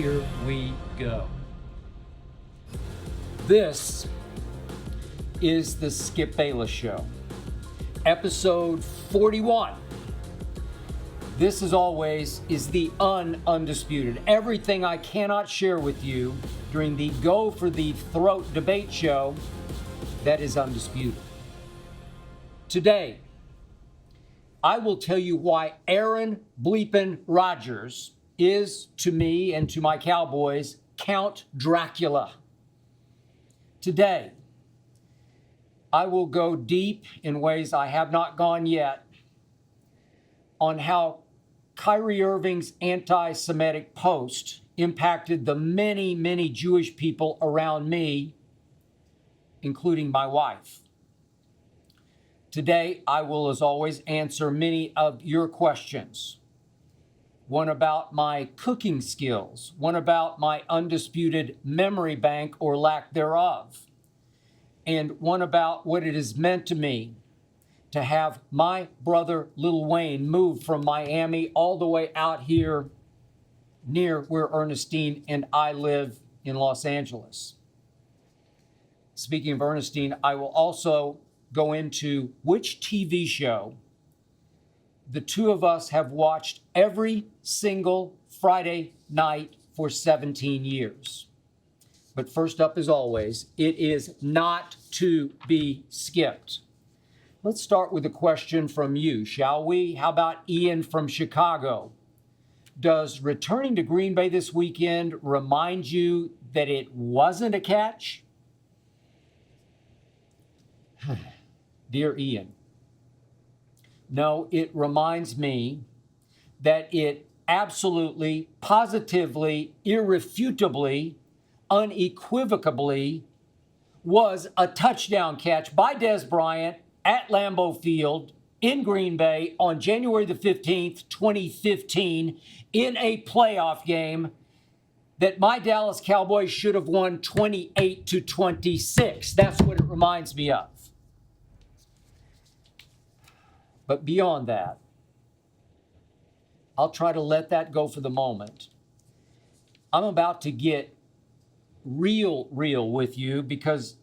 here we go. This is the Skip Bayless Show, episode 41. This, as always, is the Undisputed. Everything I cannot share with you during the Go for the Throat debate show that is undisputed. Today, I will tell you why Aaron bleepin' Rodgers is, to me and to my Cowboys, Count Dracula. Today, I will go deep in ways I have not gone yet on how Kyrie Irving's anti-Semitic post impacted the many, many Jewish people around me, including my wife. Today, I will, as always, answer many of your questions. One about my cooking skills, one about my undisputed memory bank or lack thereof, and one about what it has meant to me to have my brother Lil Wayne move from Miami all the way out here near where Ernestine and I live in Los Angeles. Speaking of Ernestine, I will also go into which TV show the two of us have watched every single Friday night for 17 years. But first up, as always, it is not to be skipped. Let's start with a question from you, shall we? How about Ian from Chicago? Does returning to Green Bay this weekend remind you that it wasn't a catch? Dear Ian, no, it reminds me that it absolutely, positively, irrefutably, unequivocally was a touchdown catch by Dez Bryant at Lambeau Field in Green Bay on January the 15th, 2015, in a playoff game that my Dallas Cowboys should have won 28-26. That's what it reminds me of. But beyond that, I'll try to let that go for the moment. I'm about to get real with you because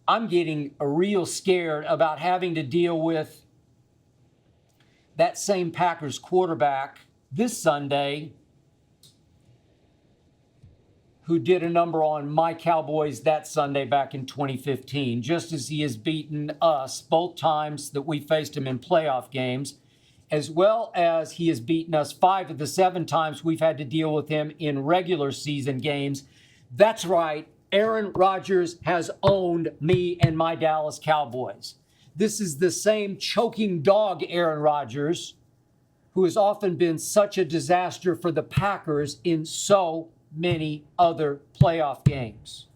I'm getting real scared about having to deal with that same Packers quarterback this Sunday who did a number on my Cowboys that Sunday back in 2015, just as he has beaten us both times that we faced him in playoff games, as well as he has beaten us 5 of the 7 times we've had to deal with him in regular season games. That's right, Aaron Rodgers has owned me and my Dallas Cowboys. This is the same choking dog Aaron Rodgers, who has often been such a disaster for the Packers in so many other playoff games.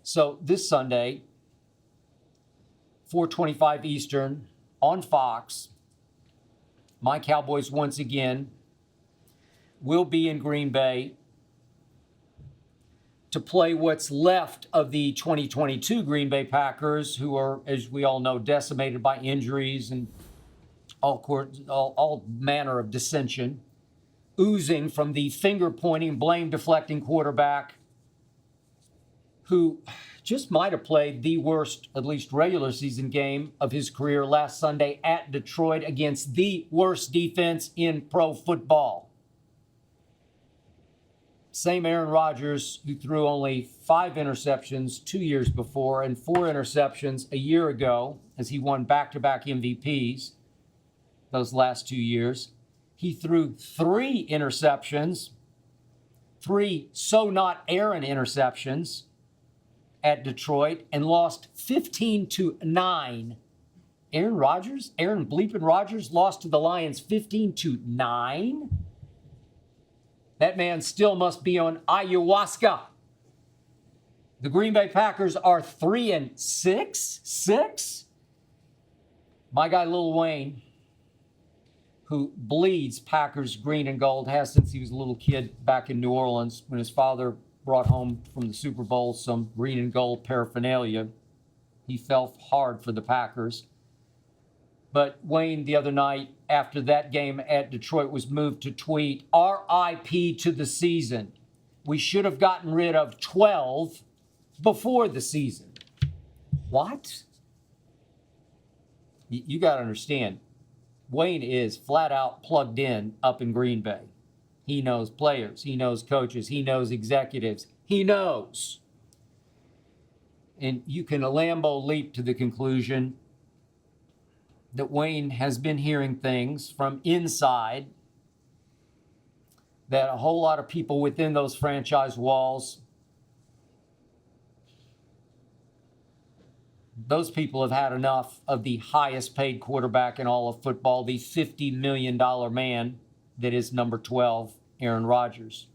So this Sunday, 4:25 Eastern on Fox, my Cowboys once again will be in Green Bay to play what's left of the 2022 Green Bay Packers, who are, as we all know, decimated by injuries and all manner of dissension, oozing from the finger-pointing, blame-deflecting quarterback who just might have played the worst, at least regular season game of his career last Sunday at Detroit against the worst defense in pro football. Same Aaron Rodgers who threw only 5 interceptions 2 years before and 4 interceptions a year ago as he won back-to-back MVPs those last 2 years. He threw 3 interceptions, 3 so not Aaron interceptions at Detroit and lost 15-9. Aaron bleepin' Rodgers lost to the Lions 15-9. That man still must be on ayahuasca. The Green Bay Packers are 3-6. My guy Lil Wayne, who bleeds Packers green and gold, has since he was a little kid back in New Orleans when his father brought home from the Super Bowl some green and gold paraphernalia. He fell hard for the Packers. But Wayne, the other night after that game at Detroit, was moved to tweet, RIP to the season. We should have gotten rid of 12 before the season. What? You got to understand, Wayne is flat out plugged in up in Green Bay. He knows players. He knows coaches. He knows executives. He knows. And you can Lambeau leap to the conclusion that Wayne has been hearing things from inside that a whole lot of people within those franchise walls, those people have had enough of the highest paid quarterback in all of football, the $50 million man that is number 12, Aaron Rodgers.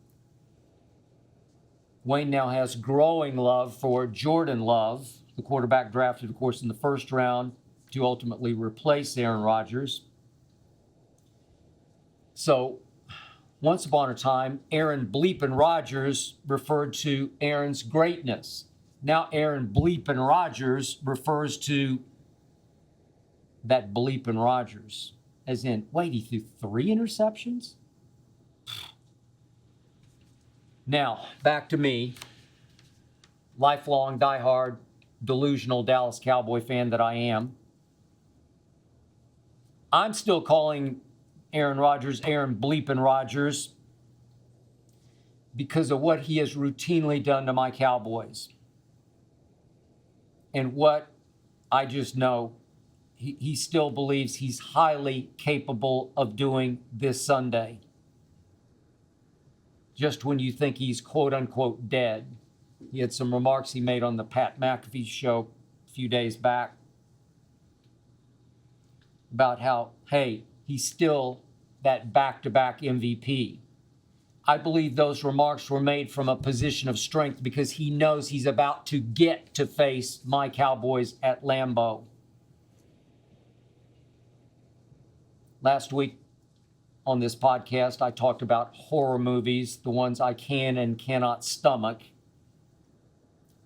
Wayne now has growing love for Jordan Love, the quarterback drafted, of course, in the first round to ultimately replace Aaron Rodgers. So, once upon a time, Aaron Bleepin' Rodgers referred to Aaron's greatness. Now Aaron Bleepin' Rodgers refers to that Bleepin' Rodgers. As in, wait, he threw 3 interceptions? Now, back to me, lifelong, diehard, delusional Dallas Cowboy fan that I am. I'm still calling Aaron Rodgers Aaron Bleepin' Rodgers because of what he has routinely done to my Cowboys. And what I just know, he still believes he's highly capable of doing this Sunday. Just when you think he's quote unquote dead. He had some remarks he made on the Pat McAfee show a few days back about how, hey, he's still that back-to-back MVP. I believe those remarks were made from a position of strength because he knows he's about to get to face my Cowboys at Lambeau. Last week on this podcast, I talked about horror movies, the ones I can and cannot stomach.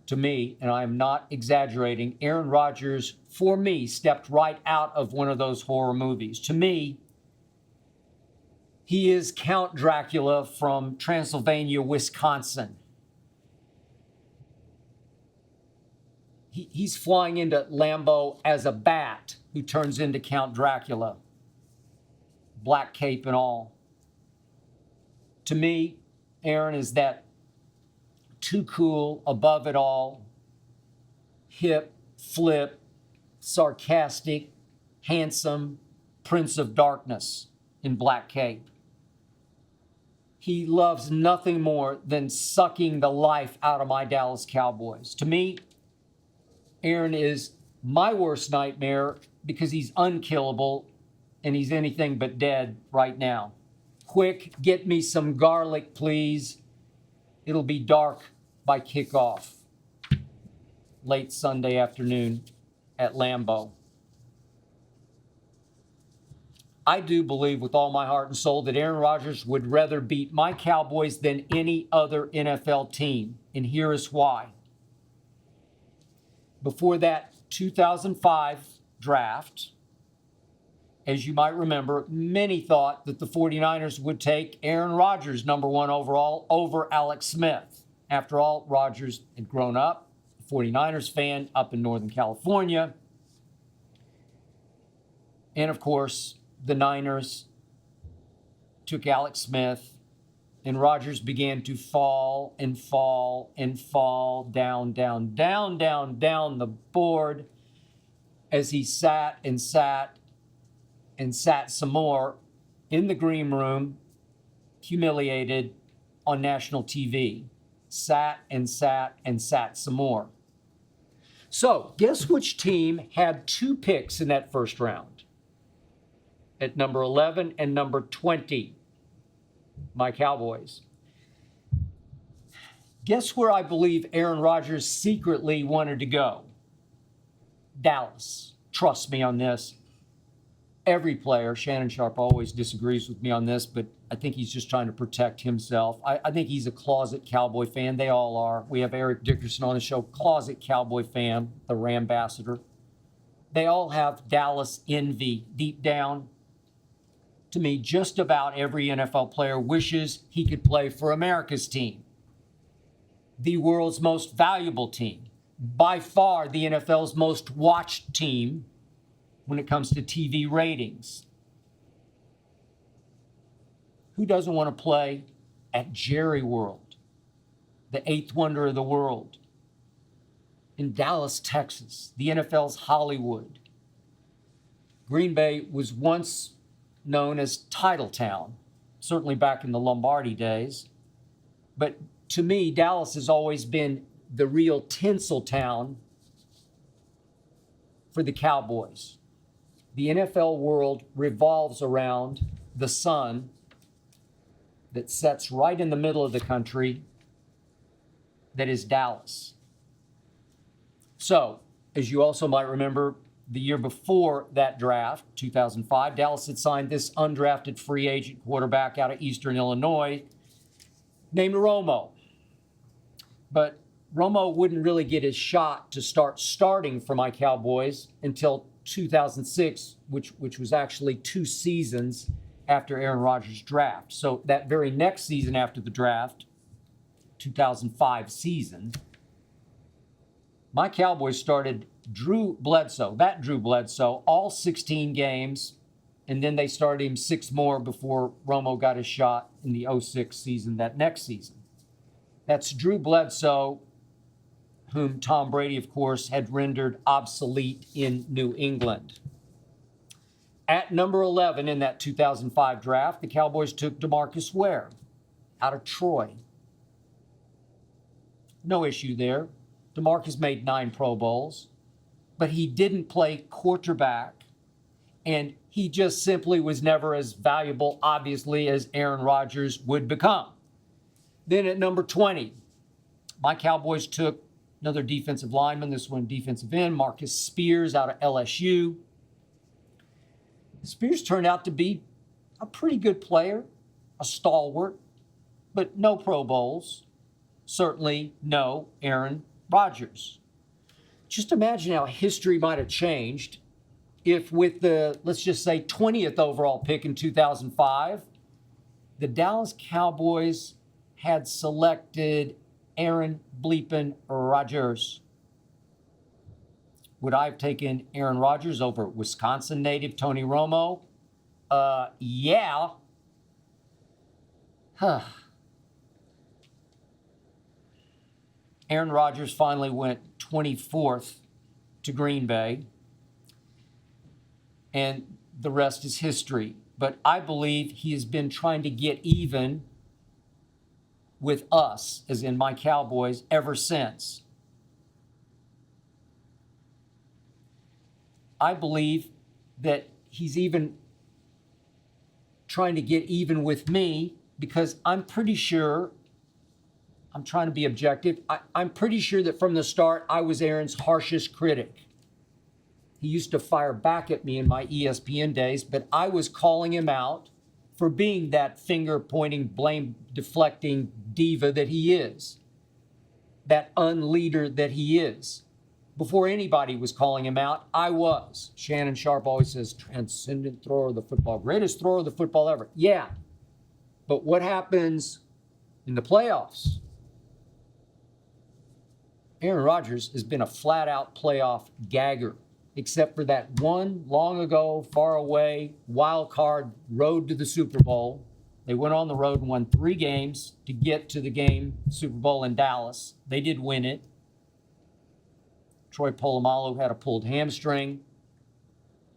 To me, and I am not exaggerating, Aaron Rodgers, for me, stepped right out of one of those horror movies. To me, he is Count Dracula from Transylvania, Wisconsin. He's flying into Lambeau as a bat who turns into Count Dracula. Black cape and all. To me, Aaron is that too cool, above it all, hip, flip, sarcastic, handsome Prince of Darkness in black cape. He loves nothing more than sucking the life out of my Dallas Cowboys. To me, Aaron is my worst nightmare because he's unkillable and he's anything but dead right now. Quick, get me some garlic, please. It'll be dark by kickoff, late Sunday afternoon at Lambeau. I do believe with all my heart and soul that Aaron Rodgers would rather beat my Cowboys than any other NFL team, and here is why. Before that 2005 draft, as you might remember, many thought that the 49ers would take Aaron Rodgers, number 1 overall, over Alex Smith. After all, Rodgers had grown up, a 49ers fan up in Northern California. And of course, the Niners took Alex Smith, and Rodgers began to fall and fall and fall down the board as he sat and sat and sat some more in the green room, humiliated on national TV. Sat and sat and sat some more. So, guess which team had 2 picks in that first round? At number 11 and number 20, my Cowboys. Guess where I believe Aaron Rodgers secretly wanted to go? Dallas. Trust me on this. Every player, Shannon Sharp always disagrees with me on this, but I think he's just trying to protect himself. I think he's a closet Cowboy fan. They all are. We have Eric Dickerson on the show, closet Cowboy fan, the Rambassador. They all have Dallas envy deep down. To me, just about every NFL player wishes he could play for America's team, the world's most valuable team, by far the NFL's most watched team when it comes to TV ratings. Who doesn't want to play at Jerry World, the eighth wonder of the world, in Dallas, Texas, the NFL's Hollywood? Green Bay was once known as Titletown, certainly back in the Lombardi days. But to me, Dallas has always been the real Tinseltown for the Cowboys. The NFL world revolves around the sun that sets right in the middle of the country, that is Dallas. So, as you also might remember, the year before that draft, 2005, Dallas had signed this undrafted free agent quarterback out of Eastern Illinois named Romo. But Romo wouldn't really get his shot to start starting for my Cowboys until 2006, which was actually 2 seasons after Aaron Rodgers' draft. So that very next season after the draft, 2005 season, my Cowboys started Drew Bledsoe, all 16 games, and then they started him 6 more before Romo got his shot in the 06 season, that next season. That's Drew Bledsoe, whom Tom Brady, of course, had rendered obsolete in New England. At number 11 in that 2005 draft, the Cowboys took DeMarcus Ware out of Troy. No issue there. DeMarcus made 9 Pro Bowls, but he didn't play quarterback, and he just simply was never as valuable, obviously, as Aaron Rodgers would become. Then at number 20, my Cowboys took another defensive lineman, this one defensive end, Marcus Spears out of LSU. Spears turned out to be a pretty good player, a stalwart, but no Pro Bowls. Certainly no Aaron Rodgers. Just imagine how history might have changed if with the, let's just say, 20th overall pick in 2005, the Dallas Cowboys had selected Aaron bleepin' Rodgers. Would I have taken Aaron Rodgers over Wisconsin native Tony Romo? Yeah. Aaron Rodgers finally went 24th to Green Bay, and the rest is history. But I believe he has been trying to get even with us, as in my Cowboys, ever since. I believe that he's even trying to get even with me because I'm pretty sure, I'm trying to be objective, I'm pretty sure that from the start I was Aaron's harshest critic. He used to fire back at me in my ESPN days, but I was calling him out for being that finger-pointing, blame-deflecting diva that he is, that unleader that he is. Before anybody was calling him out, I was. Shannon Sharp always says, transcendent thrower of the football, greatest thrower of the football ever. Yeah, but what happens in the playoffs? Aaron Rodgers has been a flat-out playoff gagger, except for that one long ago, far away, wild card road to the Super Bowl. They went on the road and won 3 games to get to the game, Super Bowl in Dallas. They did win it. Troy Polamalu had a pulled hamstring.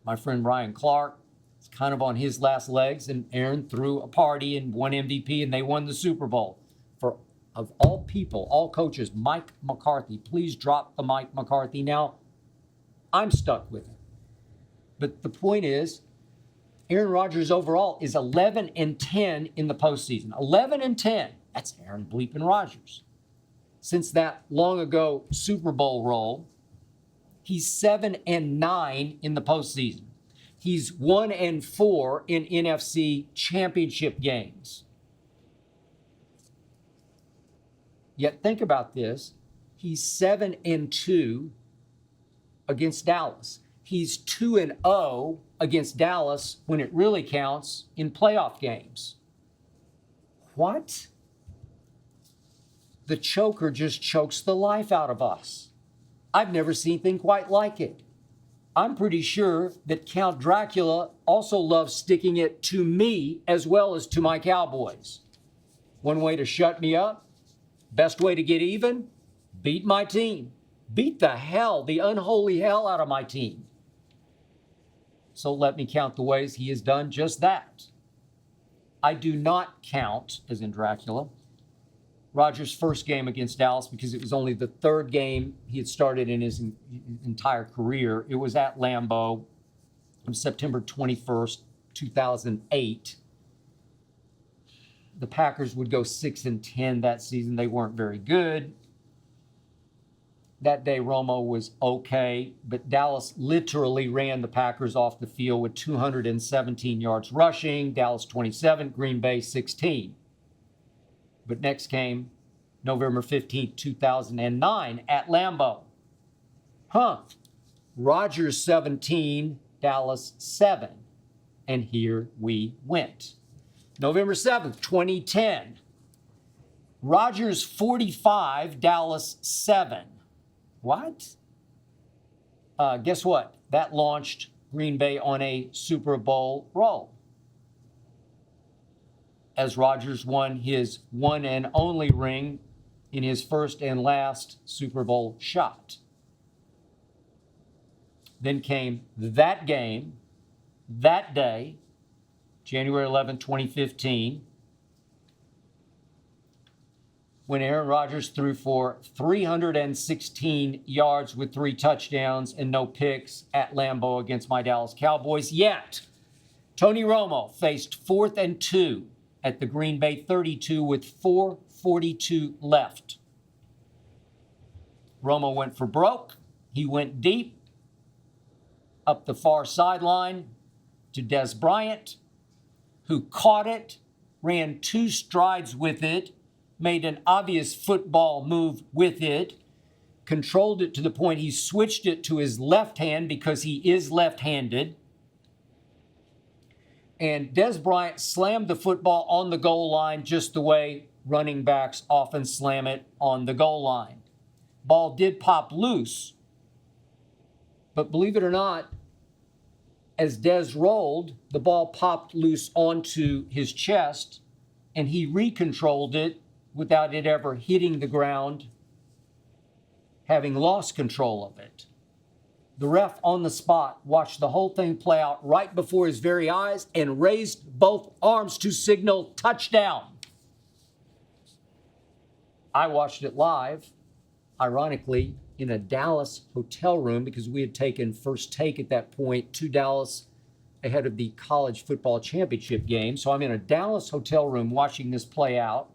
My friend Ryan Clark is kind of on his last legs, and Aaron threw a party and won MVP, and they won the Super Bowl. For, of all people, all coaches, Mike McCarthy, please drop the Mike McCarthy. Now, I'm stuck with it. But the point is, Aaron Rodgers overall is 11-10 in the postseason. 11-10. That's Aaron bleeping Rodgers. Since that long ago Super Bowl role, he's 7-9 in the postseason. He's 1-4 in NFC championship games. Yet think about this. He's 7-2 against Dallas. He's 2-0 against Dallas when it really counts in playoff games. What? The choker just chokes the life out of us. I've never seen anything quite like it. I'm pretty sure that Count Dracula also loves sticking it to me as well as to my Cowboys. One way to shut me up, best way to get even, beat my team. Beat the unholy hell out of my team. So let me count the ways he has done just that. I do not count, as in Dracula, Rodgers' first game against Dallas because it was only the third game he had started in his entire career. It was at Lambeau on September 21st, 2008. The Packers would go 6-10 that season. They weren't very good. That day, Romo was okay, but Dallas literally ran the Packers off the field with 217 yards rushing, Dallas 27, Green Bay 16. But next came November 15, 2009 at Lambeau. Rodgers 17, Dallas 7. And here we went. November 7th, 2010. Rodgers 45, Dallas 7. What? Guess what? That launched Green Bay on a Super Bowl roll, as Rodgers won his one and only ring in his first and last Super Bowl shot. Then came that game, that day, January 11, 2015, when Aaron Rodgers threw for 316 yards with 3 touchdowns and no picks at Lambeau against my Dallas Cowboys. Yet, Tony Romo faced 4th and 2 at the Green Bay 32 with 4:42 left. Romo went for broke. He went deep up the far sideline to Dez Bryant, who caught it, ran 2 strides with it, made an obvious football move with it, controlled it to the point he switched it to his left hand because he is left-handed. And Dez Bryant slammed the football on the goal line just the way running backs often slam it on the goal line. Ball did pop loose, but believe it or not, as Dez rolled, the ball popped loose onto his chest, and he recontrolled it without it ever hitting the ground, having lost control of it. The ref on the spot watched the whole thing play out right before his very eyes and raised both arms to signal touchdown. I watched it live, ironically, in a Dallas hotel room because we had taken first take at that point to Dallas ahead of the college football championship game. So I'm in a Dallas hotel room watching this play out.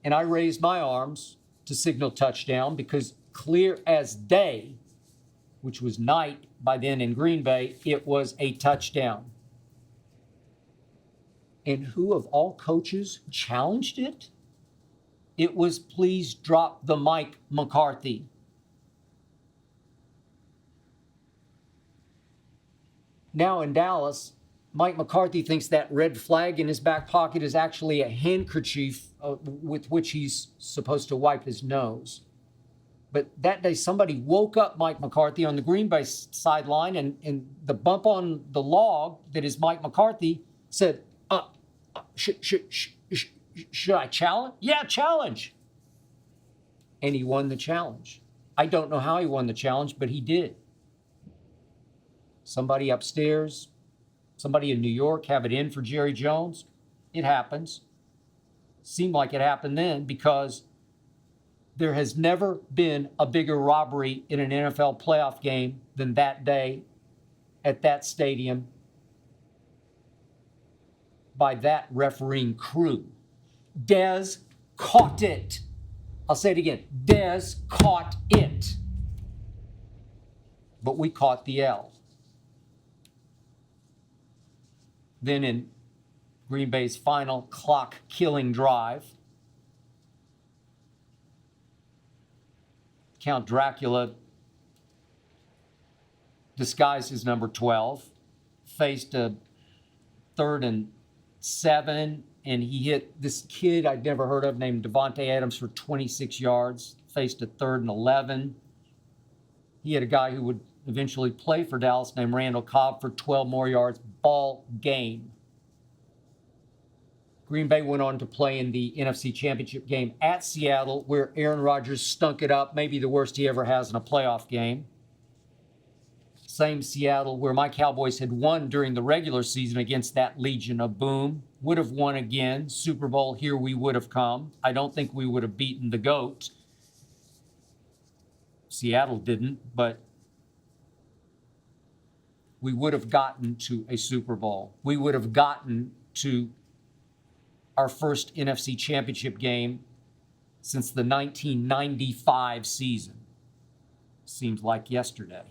And I raised my arms to signal touchdown because clear as day, which was night by then in Green Bay, it was a touchdown. And who of all coaches challenged it? It was please drop the mic, McCarthy. Now in Dallas, Mike McCarthy thinks that red flag in his back pocket is actually a handkerchief with which he's supposed to wipe his nose. But that day, somebody woke up Mike McCarthy on the Green Bay sideline, and the bump on the log that is Mike McCarthy said, should I challenge? Yeah, challenge. And he won the challenge. I don't know how he won the challenge, but he did. Somebody upstairs, somebody in New York have it in for Jerry Jones. It happens. Seemed like it happened then because there has never been a bigger robbery in an NFL playoff game than that day at that stadium by that refereeing crew. Dez caught it. I'll say it again. Dez caught it. But we caught the L. Then in Green Bay's final clock-killing drive, Count Dracula disguised as number 12, faced a 3rd and 7, and he hit this kid I'd never heard of named Devontae Adams for 26 yards, faced a 3rd and 11. He had a guy who would eventually play for Dallas named Randall Cobb for 12 more yards. Ball game. Green Bay went on to play in the NFC Championship game at Seattle, where Aaron Rodgers stunk it up, maybe the worst he ever has in a playoff game. Same Seattle where my Cowboys had won during the regular season against that Legion of Boom. Would have won again. Super Bowl, here we would have come. I don't think we would have beaten the GOAT. Seattle didn't, but we would have gotten to a Super Bowl. We would have gotten to our first NFC Championship game since the 1995 season. Seems like yesterday.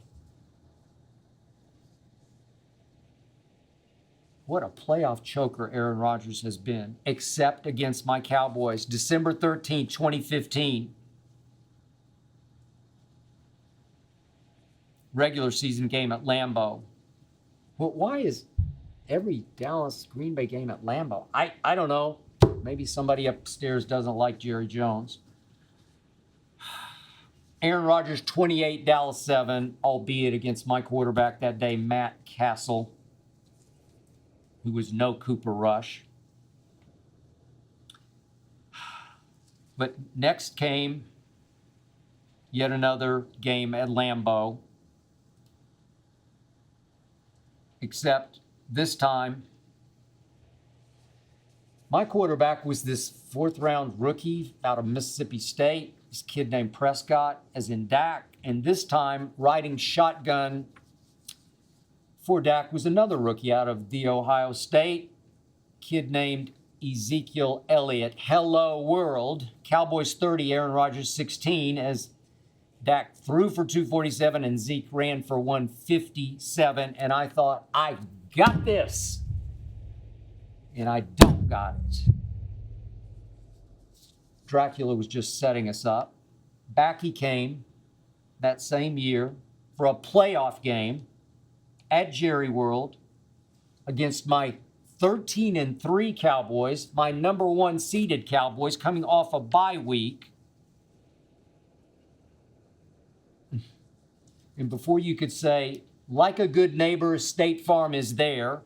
What a playoff choker Aaron Rodgers has been, except against my Cowboys. December 13, 2015. Regular season game at Lambeau. Well, why is every Dallas Green Bay game at Lambeau? I don't know. Maybe somebody upstairs doesn't like Jerry Jones. Aaron Rodgers, 28, Dallas 7, albeit against my quarterback that day, Matt Castle, who was no Cooper Rush. But next came yet another game at Lambeau, except this time my quarterback was this 4th-round rookie out of Mississippi State, this kid named Prescott, as in Dak, and this time riding shotgun for Dak was another rookie out of The Ohio State, kid named Ezekiel Elliott. Hello, world. Cowboys 30, Aaron Rodgers 16, as Dak threw for 247 and Zeke ran for 157. And I thought, I got this. And I don't got it. Dracula was just setting us up. Back he came that same year for a playoff game at Jerry World against my 13-3 Cowboys, my number 1 seeded Cowboys, coming off a bye week. And before you could say, like a good neighbor, State Farm is there,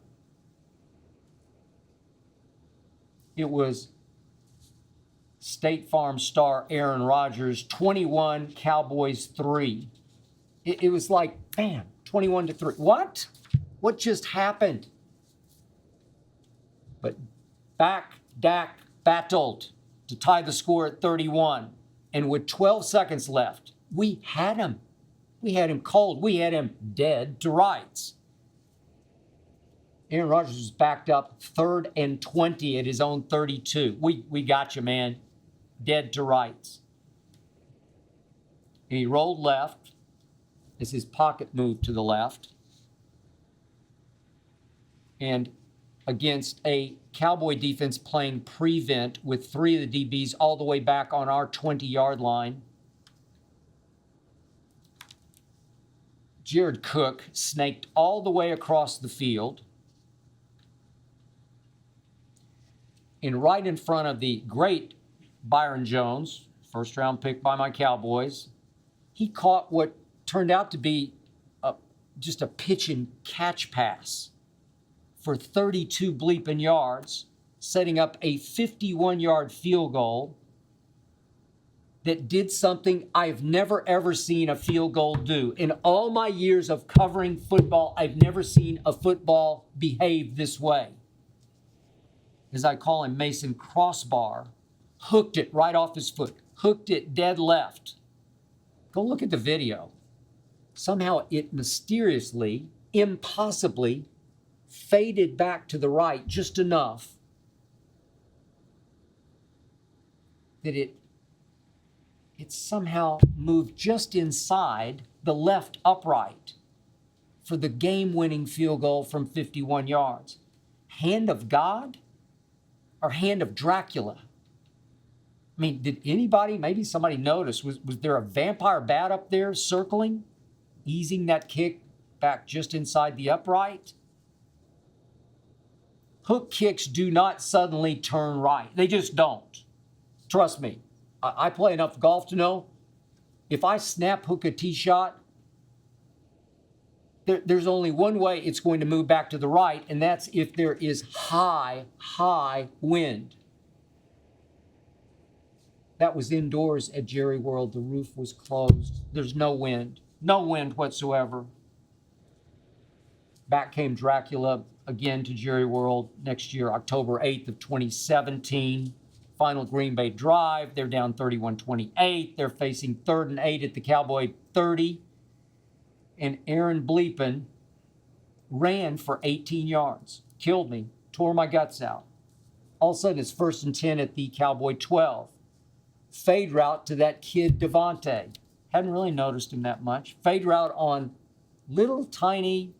it was State Farm star Aaron Rodgers, 21, Cowboys 3. It was like, bam, 21-3. What? What just happened? But back Dak battled to tie the score at 31. And with 12 seconds left, we had him. We had him cold. We had him dead to rights. Aaron Rodgers was backed up 3rd and 20 at his own 32. We got you, man. Dead to rights. And he rolled left as his pocket moved to the left. And against a Cowboy defense playing prevent with 3 of the DBs all the way back on our 20-yard line, Jared Cook snaked all the way across the field. And right in front of the great Byron Jones, 1st-round pick by my Cowboys, he caught what turned out to be just a pitch and catch pass for 32 bleeping yards, setting up a 51-yard field goal that did something I've never, ever seen a field goal do. In all my years of covering football, I've never seen a football behave this way. As I call him, Mason Crossbar, hooked it right off his foot, hooked it dead left. Go look at the video. Somehow it mysteriously, impossibly, faded back to the right just enough that it somehow moved just inside the left upright for the game-winning field goal from 51 yards. Hand of God or hand of Dracula? I mean, did anybody, maybe somebody notice, was there a vampire bat up there circling, easing that kick back just inside the upright. Hook kicks do not suddenly turn right. They just don't. Trust me. I play enough golf to know if I snap hook a tee shot, there's only one way it's going to move back to the right, and that's if there is high wind. That was indoors at Jerry World. The roof was closed. There's no wind whatsoever. Back came Dracula again to Jerry World next year, October 8th of 2017. Final Green Bay drive. They're down 31-28. They're facing 3rd and 8 at the Cowboy 30. And Aaron Bleepin ran for 18 yards. Killed me. Tore my guts out. All of a sudden, it's 1st and 10 at the Cowboy 12. Fade route to that kid Devontae. Hadn't really noticed him that much. Fade route on little tiny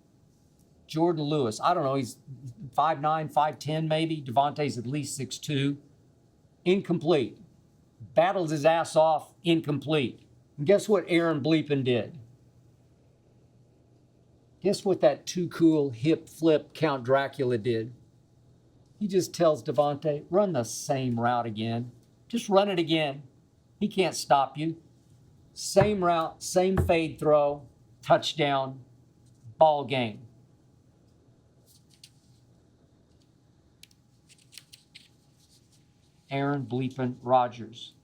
Jordan Lewis. I don't know, he's 5'9", 5'10" maybe. Devontae's at least 6'2". Incomplete. Battles his ass off, incomplete. And guess what Aaron Bleepin did? Guess what that too cool hip flip Count Dracula did? He just tells Devontae, run the same route again. Just run it again. He can't stop you. Same route, same fade throw, touchdown, ball game. Aaron Bleepin Rodgers.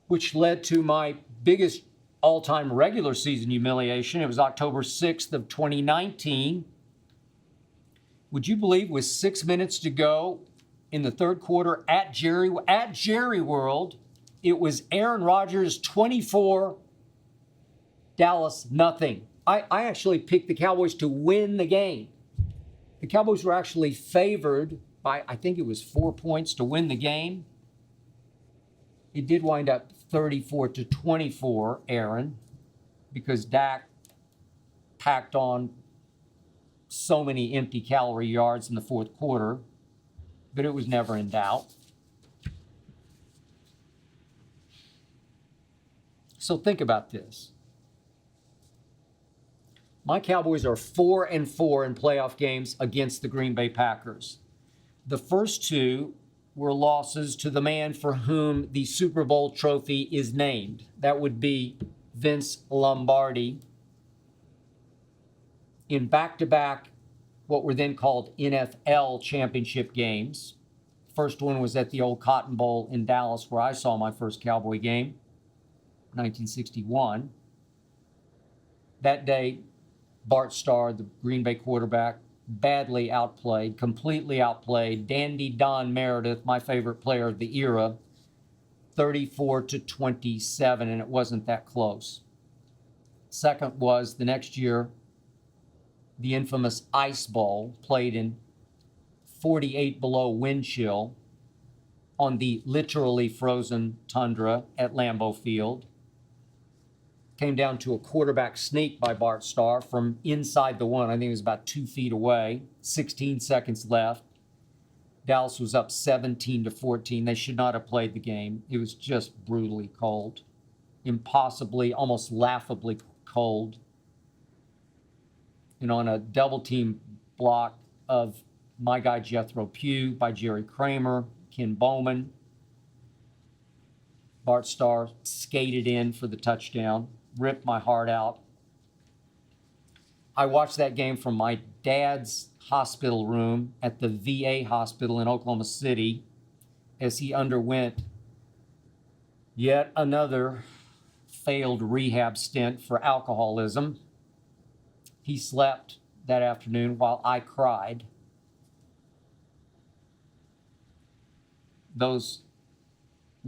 Which led to my biggest all-time regular season humiliation. It was October 6th of 2019. Would you believe with 6 minutes to go in the third quarter at Jerry World, it was Aaron Rodgers 24, Dallas nothing. I actually picked the Cowboys to win the game. The Cowboys were actually favored by, I think it was 4 points to win the game. It did wind up 34-24, Aaron, because Dak packed on so many empty calorie yards in the fourth quarter, but it was never in doubt. So think about this. My Cowboys are 4-4 in playoff games against the Green Bay Packers. The first two were losses to the man for whom the Super Bowl trophy is named. That would be Vince Lombardi. In back-to-back, what were then called NFL championship games. First one was at the old Cotton Bowl in Dallas, where I saw my first Cowboy game, 1961. That day, Bart Starr, the Green Bay quarterback, badly outplayed, completely outplayed. Dandy Don Meredith, my favorite player of the era, 34-27, and it wasn't that close. Second was the next year, the infamous Ice Bowl, played in 48 below wind chill on the literally frozen tundra at Lambeau Field. Came down to a quarterback sneak by Bart Starr from inside the one. I think it was about 2 feet away. 16 seconds left. Dallas was up 17-14. They should not have played the game. It was just brutally cold. Impossibly, almost laughably cold. And on a double team block of my guy Jethro Pugh by Jerry Kramer, Ken Bowman, Bart Starr skated in for the touchdown. Ripped my heart out. I watched that game from my dad's hospital room at the VA hospital in Oklahoma City as he underwent yet another failed rehab stint for alcoholism. He slept that afternoon while I cried. Those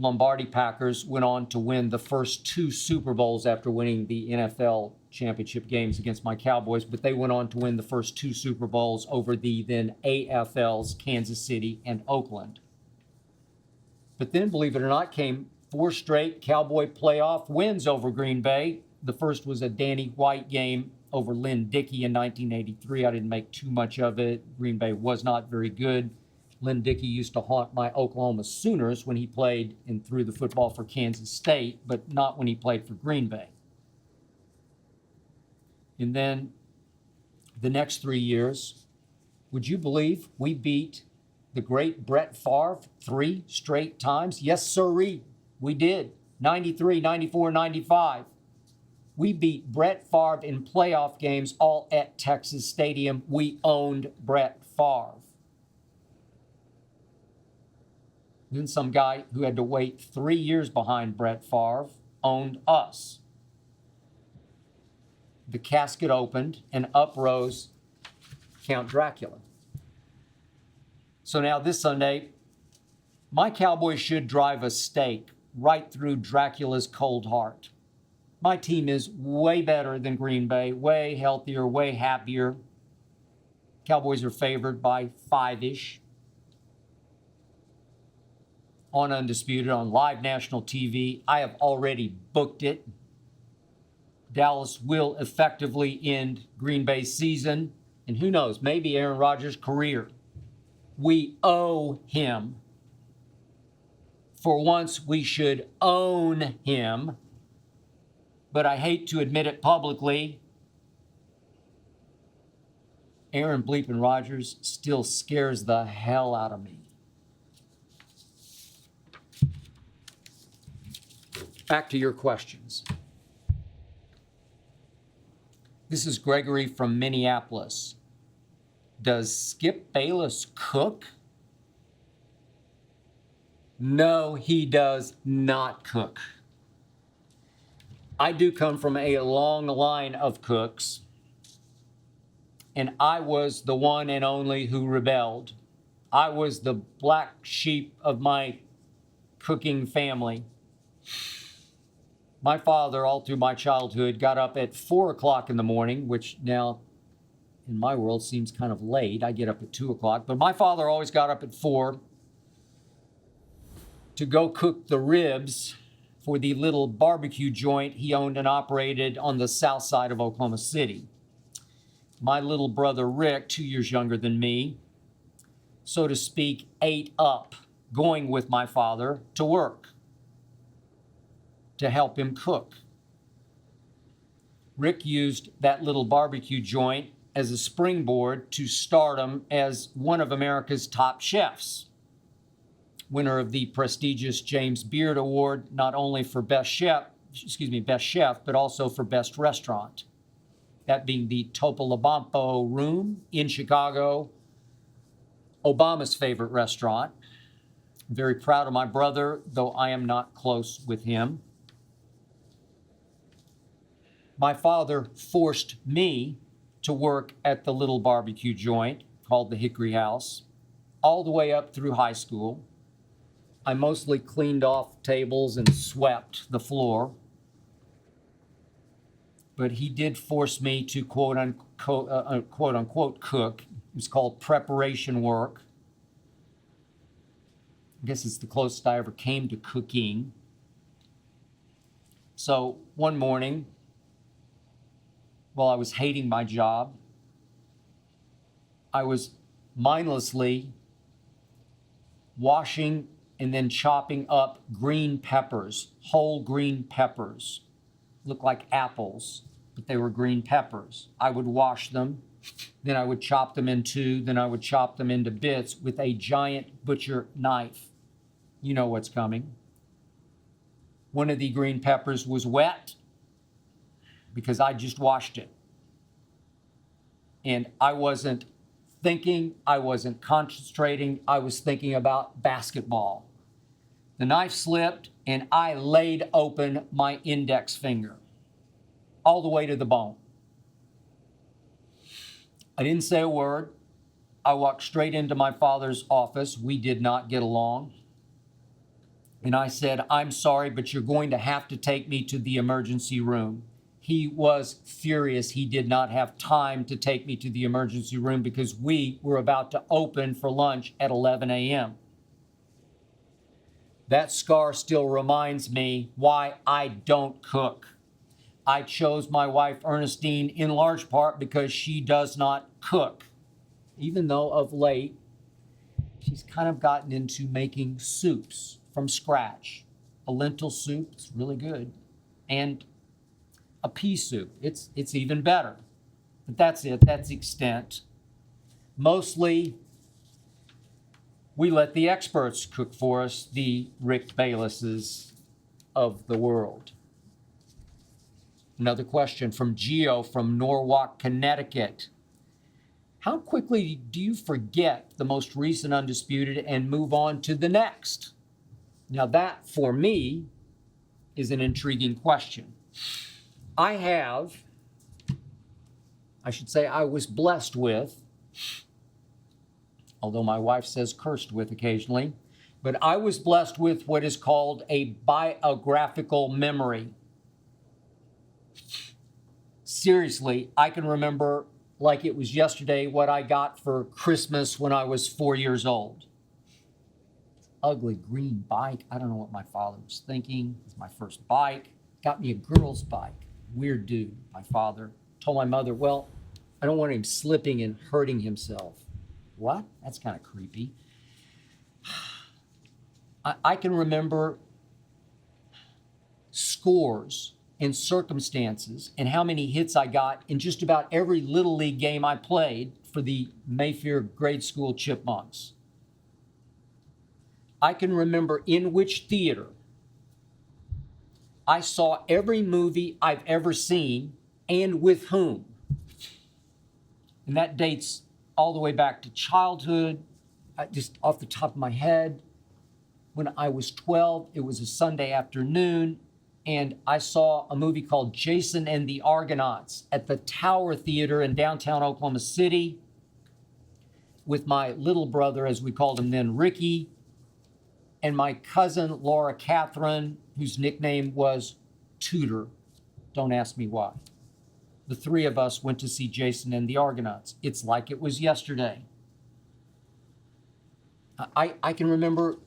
Lombardi Packers went on to win the first 2 Super Bowls after winning the NFL championship games against my Cowboys, but they went on to win the first 2 Super Bowls over the then AFL's Kansas City and Oakland. But then, believe it or not, came 4 straight Cowboy playoff wins over Green Bay. The first was a Danny White game over Lynn Dickey in 1983. I didn't make too much of it. Green Bay was not very good. Lynn Dickey used to haunt my Oklahoma Sooners when he played and threw the football for Kansas State, but not when he played for Green Bay. And then the next 3 years, would you believe we beat the great Brett Favre 3 straight times? Yes, sirree, we did. 93, 94, 95. We beat Brett Favre in playoff games, all at Texas Stadium. We owned Brett Favre. Then some guy who had to wait 3 years behind Brett Favre owned us. The casket opened and up rose Count Dracula. So now this Sunday, my Cowboys should drive a stake right through Dracula's cold heart. My team is way better than Green Bay, way healthier, way happier. Cowboys are favored by 5-ish. On Undisputed, on live national TV. I have already booked it. Dallas will effectively end Green Bay's season. And who knows, maybe Aaron Rodgers' career. We owe him. For once, we should own him. But I hate to admit it publicly. Aaron bleeping Rodgers still scares the hell out of me. Back to your questions. This is Gregory from Minneapolis. Does Skip Bayless cook? No, he does not cook. I do come from a long line of cooks, and I was the one and only who rebelled. I was the black sheep of my cooking family. My father, all through my childhood, got up at 4 o'clock in the morning, which now in my world seems kind of late. I get up at 2 o'clock, but my father always got up at 4 to go cook the ribs for the little barbecue joint he owned and operated on the south side of Oklahoma City. My little brother Rick, 2 years younger than me, so to speak, ate up going with my father to work to help him cook. Rick used that little barbecue joint as a springboard to stardom as one of America's top chefs. Winner of the prestigious James Beard Award, not only for best chef, but also for best restaurant. That being the Topolobampo Room in Chicago, Obama's favorite restaurant. I'm very proud of my brother, though I am not close with him. My father forced me to work at the little barbecue joint called the Hickory House, all the way up through high school. I mostly cleaned off tables and swept the floor. But he did force me to quote unquote cook. It was called preparation work. I guess it's the closest I ever came to cooking. So one morning, while I was hating my job, I was mindlessly washing and then chopping up green peppers, whole green peppers. Looked like apples, but they were green peppers. I would wash them, then I would chop them in two, then I would chop them into bits with a giant butcher knife. You know what's coming. One of the green peppers was wet because I just washed it. And I wasn't thinking, I wasn't concentrating, I was thinking about basketball. The knife slipped and I laid open my index finger all the way to the bone. I didn't say a word. I walked straight into my father's office. We did not get along. And I said, "I'm sorry, but you're going to have to take me to the emergency room." He was furious. He did not have time to take me to the emergency room because we were about to open for lunch at 11 a.m. That scar still reminds me why I don't cook. I chose my wife, Ernestine, in large part because she does not cook. Even though of late, she's kind of gotten into making soups from scratch. A lentil soup, it's really good. And a pea soup, it's even better. But that's it. That's the extent. Mostly, we let the experts cook for us, the Rick Baylesses of the world. Another question from Geo from Norwalk, Connecticut. How quickly do you forget the most recent Undisputed and move on to the next? Now that, for me, is an intriguing question. I was blessed with, although my wife says cursed with occasionally, but I was blessed with what is called a biographical memory. Seriously, I can remember like it was yesterday what I got for Christmas when I was 4 years old. Ugly green bike. I don't know what my father was thinking. It was my first bike. Got me a girl's bike. Weird dude, my father. Told my mother, well, I don't want him slipping and hurting himself. What? That's kind of creepy. I can remember scores and circumstances and how many hits I got in just about every Little League game I played for the Mayfair grade school Chipmunks. I can remember in which theater I saw every movie I've ever seen and with whom. And that dates all the way back to childhood, just off the top of my head. When I was 12, it was a Sunday afternoon, and I saw a movie called Jason and the Argonauts at the Tower Theater in downtown Oklahoma City with my little brother, as we called him then, Ricky, and my cousin, Laura Catherine, whose nickname was Tudor. Don't ask me why. The three of us went to see Jason and the Argonauts. It's like it was yesterday. I can remember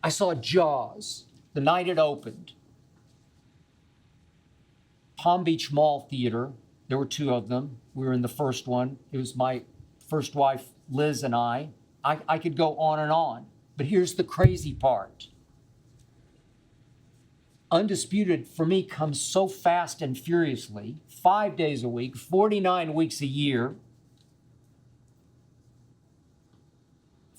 I saw Jaws the night it opened. Palm Beach Mall Theater. There were two of them. We were in the first one. It was my first wife, Liz, and I. I could go on and on. But here's the crazy part. Undisputed, for me, comes so fast and furiously, 5 days a week, 49 weeks a year.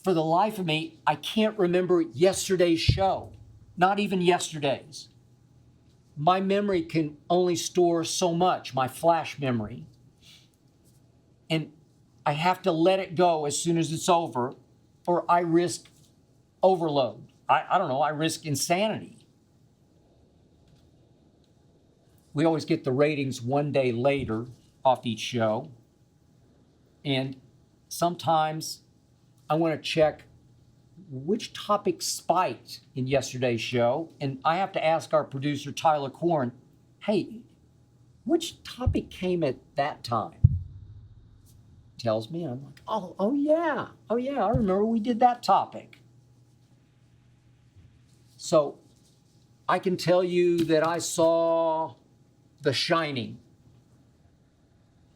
For the life of me, I can't remember yesterday's show, not even yesterday's. My memory can only store so much, my flash memory. And I have to let it go as soon as it's over, or I risk overload. I don't know, I risk insanity. We always get the ratings one day later off each show. And sometimes I want to check which topic spiked in yesterday's show. And I have to ask our producer, Tyler Korn, hey, which topic came at that time? Tells me, I'm like, oh yeah, I remember we did that topic. So I can tell you that I saw The Shining.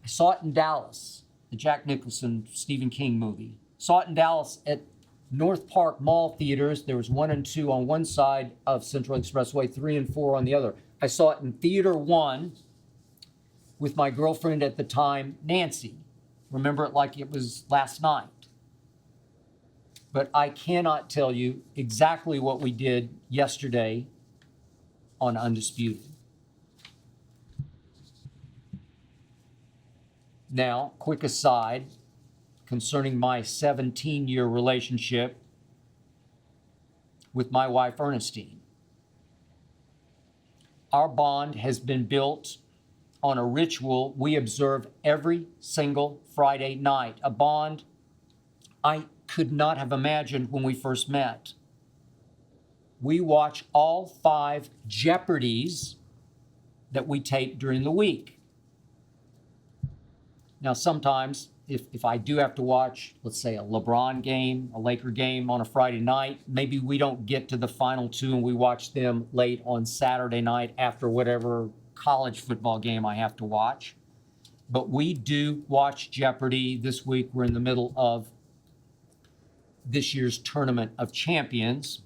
I saw it in Dallas, the Jack Nicholson, Stephen King movie. Saw it in Dallas at North Park Mall Theaters. There was 1 and 2 on one side of Central Expressway, 3 and 4 on the other. I saw it in Theater 1 with my girlfriend at the time, Nancy. Remember it like it was last night. But I cannot tell you exactly what we did yesterday on Undisputed. Now, quick aside concerning my 17-year relationship with my wife, Ernestine. Our bond has been built on a ritual we observe every single Friday night, a bond I could not have imagined when we first met. We watch all 5 Jeopardies that we tape during the week. Now, sometimes if I do have to watch, let's say, a LeBron game, a Laker game on a Friday night, maybe we don't get to the final 2 and we watch them late on Saturday night after whatever college football game I have to watch. But we do watch Jeopardy. This week we're in the middle of this year's Tournament of Champions.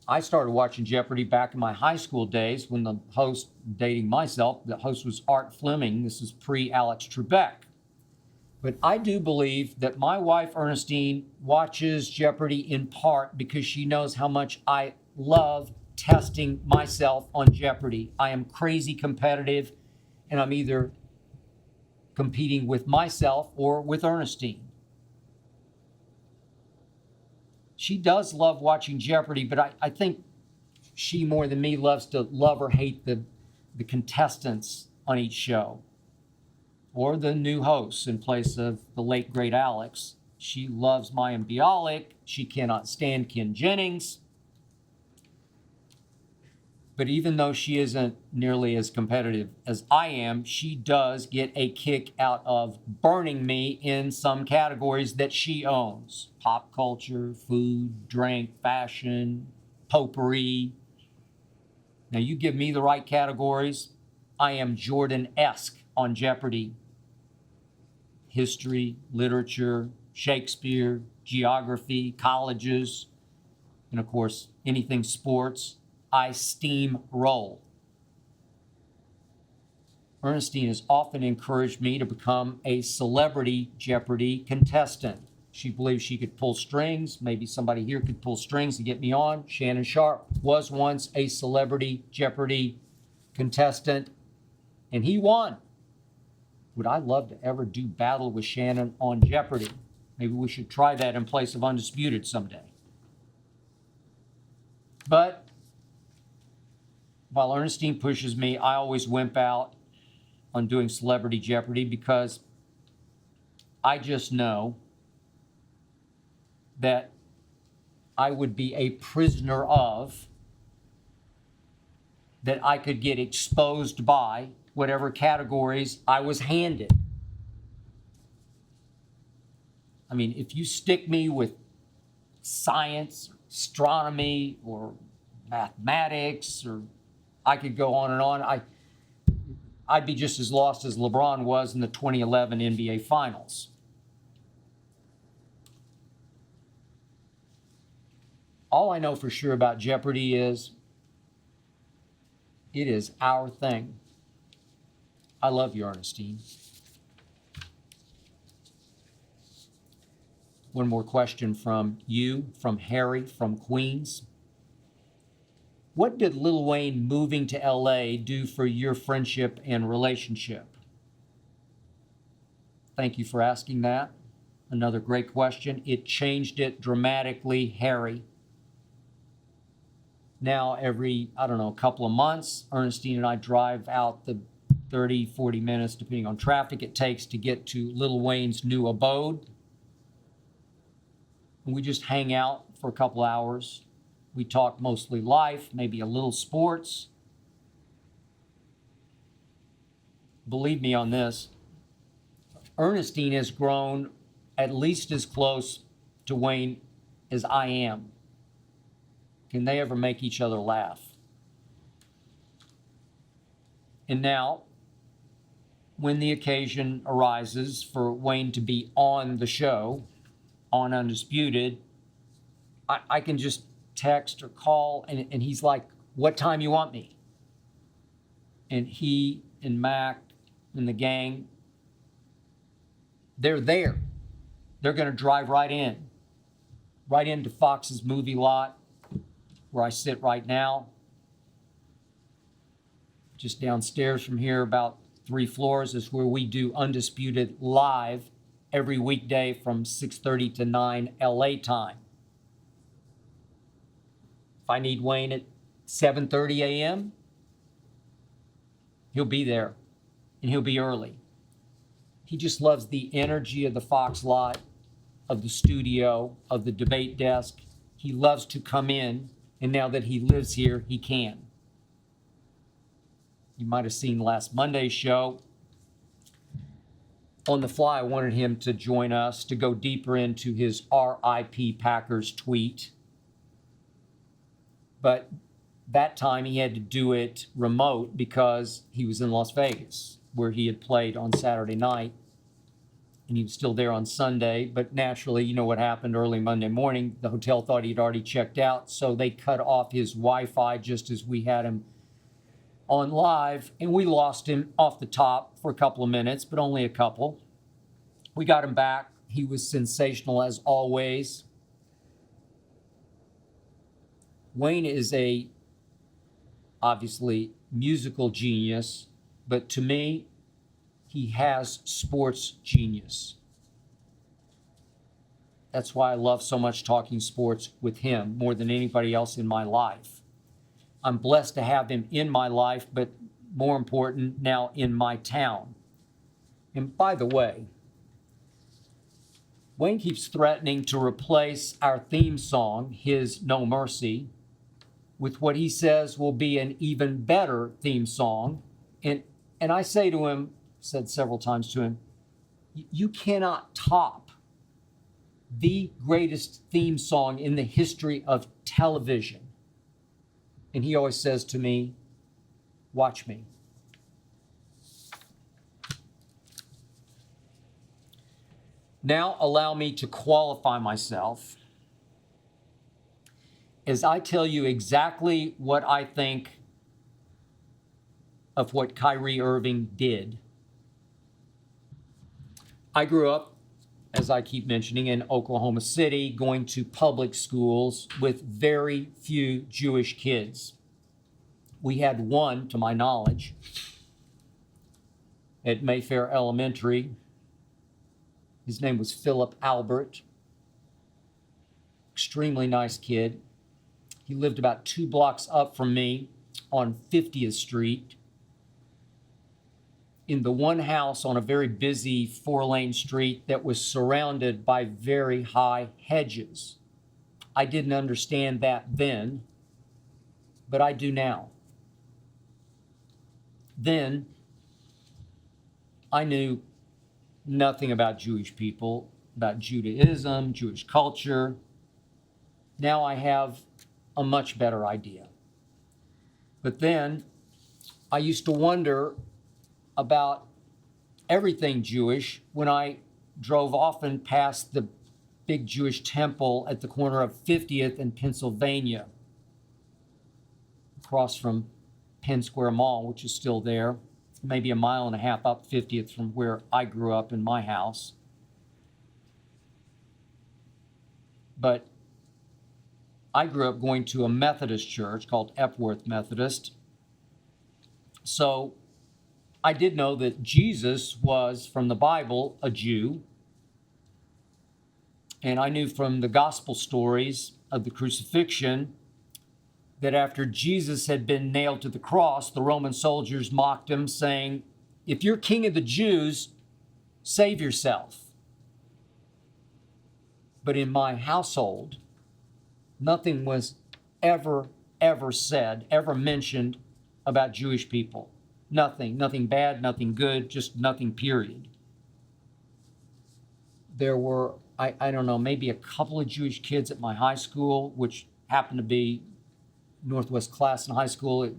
I started watching Jeopardy back in my high school days when the host, dating myself, the host was Art Fleming. This is pre-Alex Trebek. But I do believe that my wife, Ernestine, watches Jeopardy in part because she knows how much I love testing myself on Jeopardy. I am crazy competitive, and I'm either competing with myself or with Ernestine. She does love watching Jeopardy, but I think she, more than me, loves to love or hate the contestants on each show, or the new hosts in place of the late, great Alex. She loves Mayim Bialik. She cannot stand Ken Jennings. But even though she isn't nearly as competitive as I am, she does get a kick out of burning me in some categories that she owns. Pop culture, food, drink, fashion, potpourri. Now you give me the right categories, I am Jordan-esque on Jeopardy. History, literature, Shakespeare, geography, colleges, and of course, anything sports. I steamroll. Ernestine has often encouraged me to become a celebrity Jeopardy contestant. She believes she could pull strings. Maybe somebody here could pull strings to get me on. Shannon Sharp was once a celebrity Jeopardy contestant, and he won. Would I love to ever do battle with Shannon on Jeopardy? Maybe we should try that in place of Undisputed someday. But while Ernestine pushes me, I always wimp out on doing Celebrity Jeopardy because I just know that I would be a prisoner of, that I could get exposed by whatever categories I was handed. I mean, if you stick me with science, astronomy, or mathematics, or I could go on and on. I'd be just as lost as LeBron was in the 2011 NBA Finals. All I know for sure about Jeopardy is it is our thing. I love you, Ernestine. One more question from you, from Harry, from Queens. What did Lil Wayne moving to LA do for your friendship and relationship? Thank you for asking that. Another great question. It changed it dramatically, Harry. Now every, couple of months, Ernestine and I drive out the 30, 40 minutes, depending on traffic, it takes to get to Lil Wayne's new abode. And we just hang out for a couple hours. We talk mostly life, maybe a little sports. Believe me on this, Ernestine has grown at least as close to Wayne as I am. Can they ever make each other laugh? And now, when the occasion arises for Wayne to be on the show, on Undisputed, I can just text or call, and he's like, what time you want me? And he and Mac and the gang, they're there. They're going to drive right into Fox's movie lot, where I sit right now. Just downstairs from here, about 3 floors, is where we do Undisputed live every weekday from 6:30 to 9 LA time. If I need Wayne at 7:30 a.m., he'll be there, and he'll be early. He just loves the energy of the Fox lot, of the studio, of the debate desk. He loves to come in, and now that he lives here, he can. You might have seen last Monday's show. On the fly, I wanted him to join us to go deeper into his RIP Packers tweet. But that time he had to do it remote because he was in Las Vegas, where he had played on Saturday night. and he was still there on Sunday. But naturally, you know what happened early Monday morning. The hotel thought he'd already checked out, so they cut off his Wi-Fi just as we had him on live, and we lost him off the top for a couple of minutes, but only a couple. We got him back. He was sensational as always. Wayne is a obviously musical genius, but to me, he has sports genius. That's why I love so much talking sports with him more than anybody else in my life. I'm blessed to have him in my life, but more important, now in my town. And by the way, Wayne keeps threatening to replace our theme song, his No Mercy, with what he says will be an even better theme song. And I say to him, said several times to him, you cannot top the greatest theme song in the history of television. And he always says to me, watch me. Now allow me to qualify myself as I tell you exactly what I think of what Kyrie Irving did. I grew up, as I keep mentioning, in Oklahoma City, going to public schools with very few Jewish kids. We had one, to my knowledge, at Mayfair Elementary. His name was Philip Albert. Extremely nice kid. He lived about 2 blocks up from me on 50th Street, in the one house on a very busy 4-lane street that was surrounded by very high hedges. I didn't understand that then, but I do now. Then I knew nothing about Jewish people, about Judaism, Jewish culture. Now I have a much better idea. But then I used to wonder about everything Jewish when I drove often past the big Jewish temple at the corner of 50th and Pennsylvania, across from Penn Square Mall, which is still there, maybe a mile and a half up 50th from where I grew up in my house. But I grew up going to a Methodist church called Epworth Methodist. So I did know that Jesus was, from the Bible, a Jew. And I knew from the gospel stories of the crucifixion that after Jesus had been nailed to the cross, the Roman soldiers mocked him, saying, "If you're king of the Jews, save yourself." But in my household, nothing was ever said, ever mentioned about Jewish people. Nothing bad, nothing good, just nothing, period. There were, I don't know, maybe a couple of Jewish kids at my high school, which happened to be Northwest Classen High School. It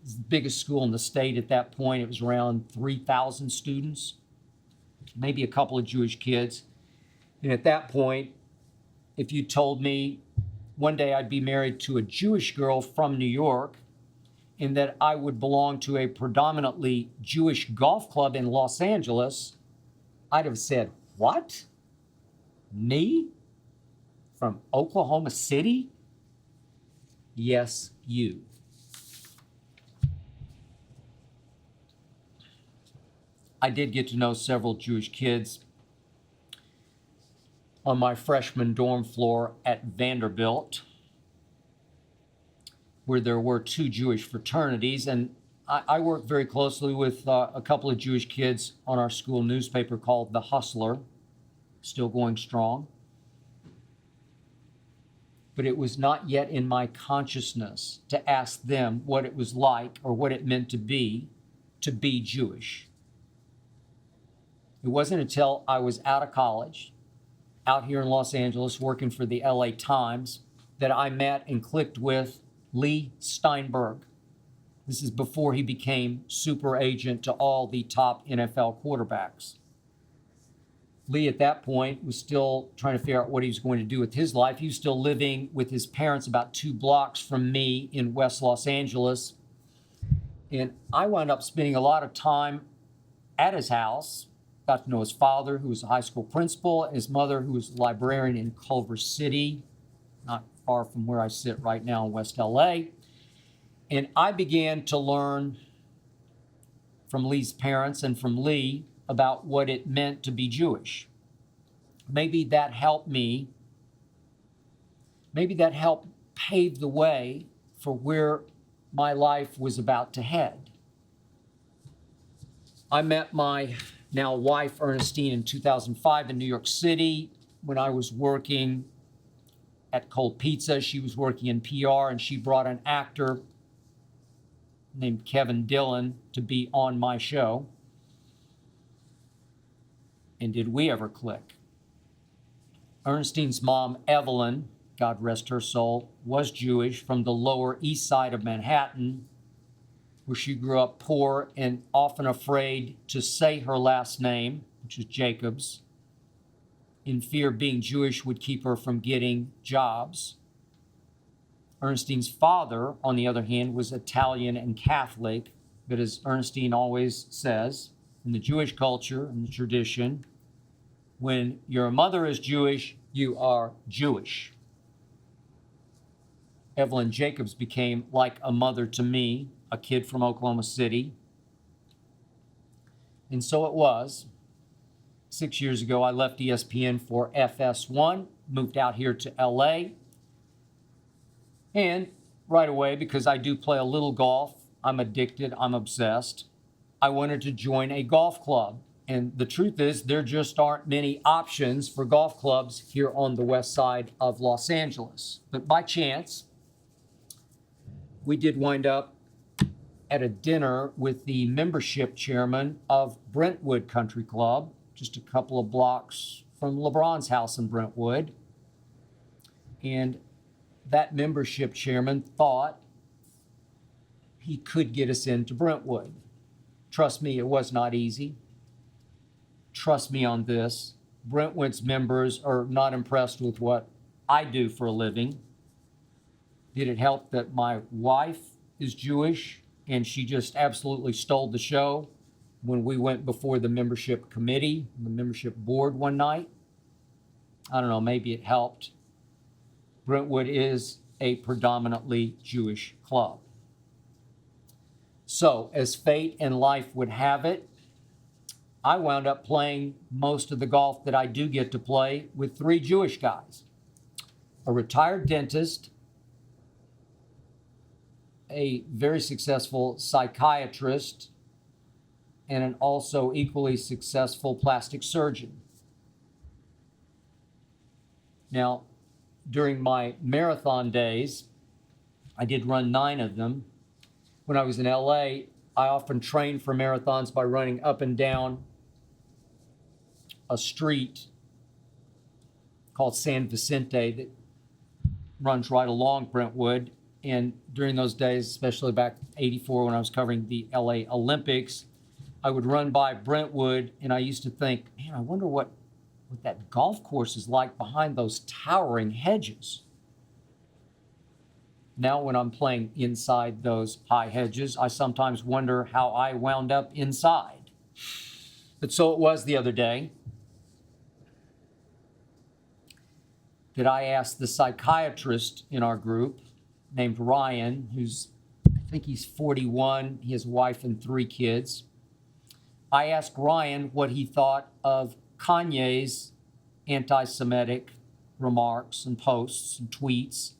was the biggest school in the state at that point. It was around 3,000 students, maybe a couple of Jewish kids. And at that point, if you told me one day I'd be married to a Jewish girl from New York and that I would belong to a predominantly Jewish golf club in Los Angeles, I'd have said, "What? Me? From Oklahoma City?" Yes, you. I did get to know several Jewish kids on my freshman dorm floor at Vanderbilt, where there were 2 Jewish fraternities. And I worked very closely with a couple of Jewish kids on our school newspaper called The Hustler, still going strong. But it was not yet in my consciousness to ask them what it was like or what it meant to be Jewish. It wasn't until I was out of college, out here in Los Angeles, working for the LA Times, that I met and clicked with Lee Steinberg. This is before he became super agent to all the top NFL quarterbacks. Lee, at that point, was still trying to figure out what he was going to do with his life. He was still living with his parents about 2 blocks from me in West Los Angeles. And I wound up spending a lot of time at his house. Got to know his father, who was a high school principal, and his mother, who was a librarian in Culver City, not far from where I sit right now in West LA. And I began to learn from Lee's parents and from Lee about what it meant to be Jewish. Maybe that helped me. Maybe that helped pave the way for where my life was about to head. I met my now wife, Ernestine, in 2005 in New York City when I was working at Cold Pizza. She was working in PR, and she brought an actor named Kevin Dillon to be on my show. And did we ever click? Ernestine's mom, Evelyn, God rest her soul, was Jewish from the Lower East Side of Manhattan, where she grew up poor and often afraid to say her last name, which is Jacobs, in fear being Jewish would keep her from getting jobs. Ernestine's father, on the other hand, was Italian and Catholic, but as Ernestine always says, in the Jewish culture and the tradition, when your mother is Jewish, you are Jewish. Evelyn Jacobs became like a mother to me, a kid from Oklahoma City. And so it was. 6 years ago, I left ESPN for FS1, moved out here to LA. And right away, because I do play a little golf, I'm addicted, I'm obsessed, I wanted to join a golf club. And the truth is, there just aren't many options for golf clubs here on the west side of Los Angeles. But by chance, we did wind up at a dinner with the membership chairman of Brentwood Country Club, just a couple of blocks from LeBron's house in Brentwood. And that membership chairman thought he could get us into Brentwood. Trust me, it was not easy. Trust me on this. Brentwood's members are not impressed with what I do for a living. Did it help that my wife is Jewish and she just absolutely stole the show when we went before the membership committee, the membership board one night? I don't know, maybe it helped. Brentwood is a predominantly Jewish club. So, as fate and life would have it, I wound up playing most of the golf that I do get to play with 3 Jewish guys. A retired dentist, a very successful psychiatrist, and an also equally successful plastic surgeon. Now, during my marathon days, I did run 9 of them. When I was in LA, I often trained for marathons by running up and down a street called San Vicente that runs right along Brentwood. And during those days, especially back in '84 when I was covering the LA Olympics, I would run by Brentwood and I used to think, man, I wonder what that golf course is like behind those towering hedges. Now when I'm playing inside those high hedges, I sometimes wonder how I wound up inside. But so it was the other day that I asked the psychiatrist in our group named Ryan, I think he's 41, he has a wife and 3 kids. I asked Ryan what he thought of Kanye's anti-Semitic remarks and posts and tweets,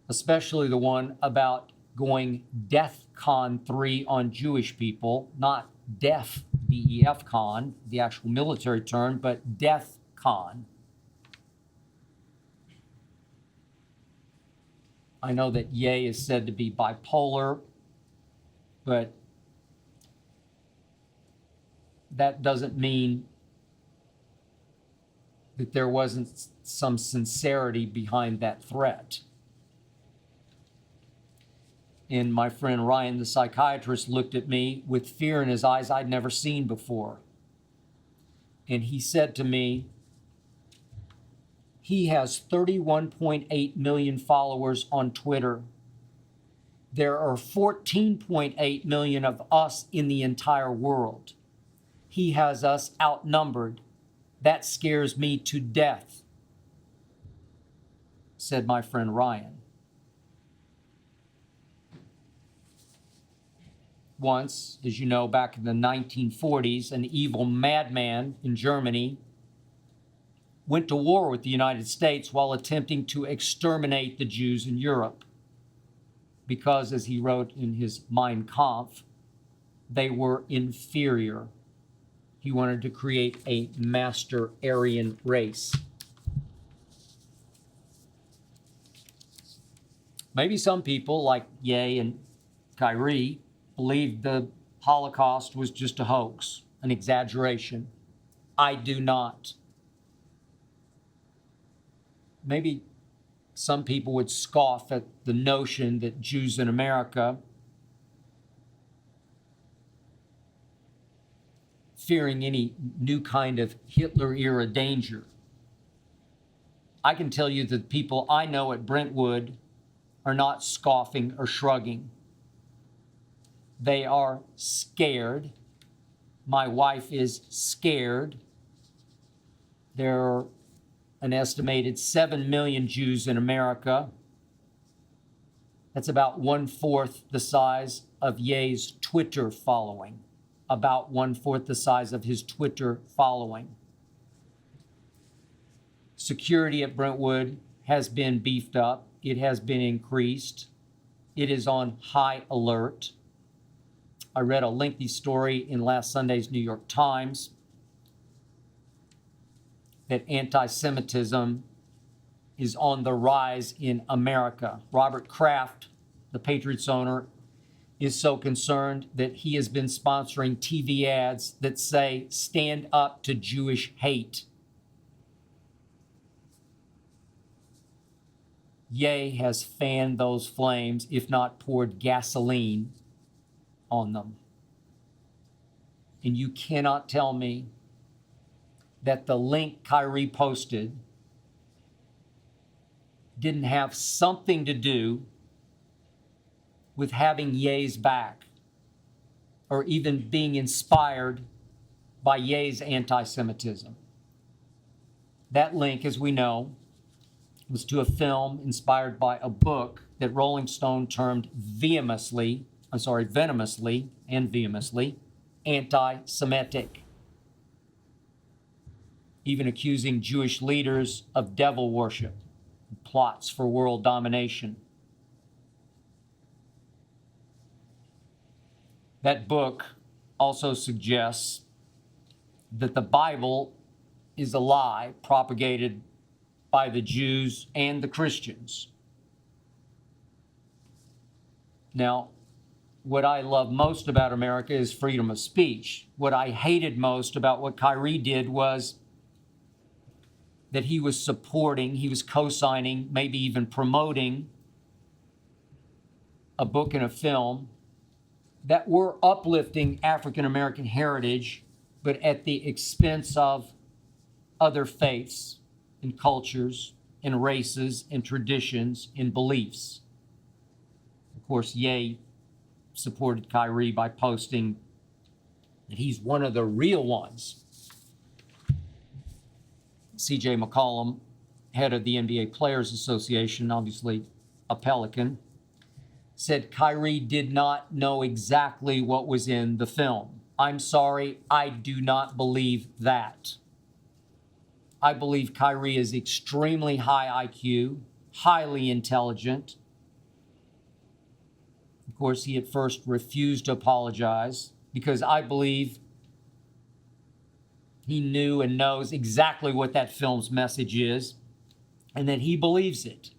especially the one about going DEFCON 3 on Jewish people, not DEF, D-E-F-CON, the actual military term, but DEFCON. I know that Ye is said to be bipolar, but that doesn't mean that there wasn't some sincerity behind that threat. And my friend Ryan, the psychiatrist, looked at me with fear in his eyes I'd never seen before. And he said to me, he has 31.8 million followers on Twitter. There are 14.8 million of us in the entire world. He has us outnumbered. That scares me to death, said my friend Ryan. Once, as you know, back in the 1940s, an evil madman in Germany went to war with the United States while attempting to exterminate the Jews in Europe. Because, as he wrote in his Mein Kampf, they were inferior. He wanted to create a master Aryan race. Maybe some people, like Ye and Kyrie, believed the Holocaust was just a hoax, an exaggeration. I do not. Maybe some people would scoff at the notion that Jews in America, fearing any new kind of Hitler-era danger. I can tell you that people I know at Brentwood are not scoffing or shrugging. They are scared. My wife is scared. There are an estimated 7 million Jews in America. That's about 1/4 the size of Ye's Twitter following. About 1/4 the size of his Twitter following. Security at Brentwood has been beefed up. It has been increased. It is on high alert. I read a lengthy story in last Sunday's New York Times that anti-Semitism is on the rise in America. Robert Kraft, the Patriots owner, is so concerned that he has been sponsoring TV ads that say, "Stand up to Jewish hate." Ye has fanned those flames, if not poured gasoline on them. And you cannot tell me that the link Kyrie posted didn't have something to do with having Ye's back, or even being inspired by Ye's anti-Semitism. That link, as we know, was to a film inspired by a book that Rolling Stone termed venomously anti-Semitic, even accusing Jewish leaders of devil worship and plots for world domination. That book also suggests that the Bible is a lie propagated by the Jews and the Christians. Now, what I love most about America is freedom of speech. What I hated most about what Kyrie did was that he was supporting, he was co-signing, maybe even promoting a book and a film that were uplifting African American heritage, but at the expense of other faiths and cultures and races and traditions and beliefs. Of course, Ye supported Kyrie by posting that he's one of the real ones. CJ McCollum, head of the NBA Players Association, obviously a Pelican, said Kyrie did not know exactly what was in the film. I'm sorry, I do not believe that. I believe Kyrie is extremely high IQ, highly intelligent. Of course, he at first refused to apologize because I believe he knew and knows exactly what that film's message is and that he believes it.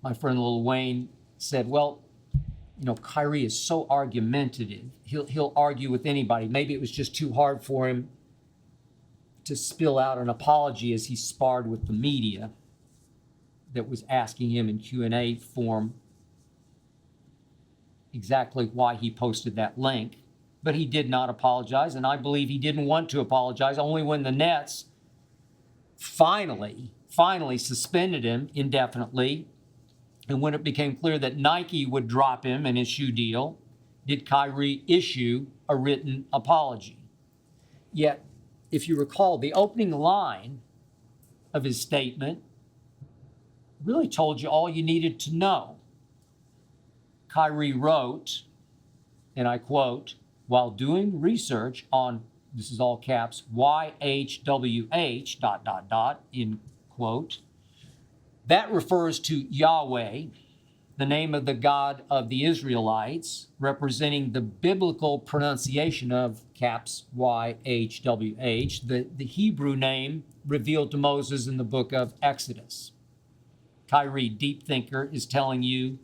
My friend Lil Wayne said, well, you know, Kyrie is so argumentative. He'll argue with anybody. Maybe it was just too hard for him to spill out an apology as he sparred with the media that was asking him in Q&A form exactly why he posted that link. but he did not apologize, and I believe he didn't want to apologize. Only when the Nets finally suspended him indefinitely, and when it became clear that Nike would drop him in his shoe deal, did Kyrie issue a written apology. Yet, if you recall, the opening line of his statement really told you all you needed to know. Kyrie wrote, and I quote, "While doing research on," this is all caps, YHWH, ... in quote, that refers to Yahweh, the name of the God of the Israelites, representing the biblical pronunciation of caps YHWH, the Hebrew name revealed to Moses in the book of Exodus. Kyrie, deep thinker, is telling you,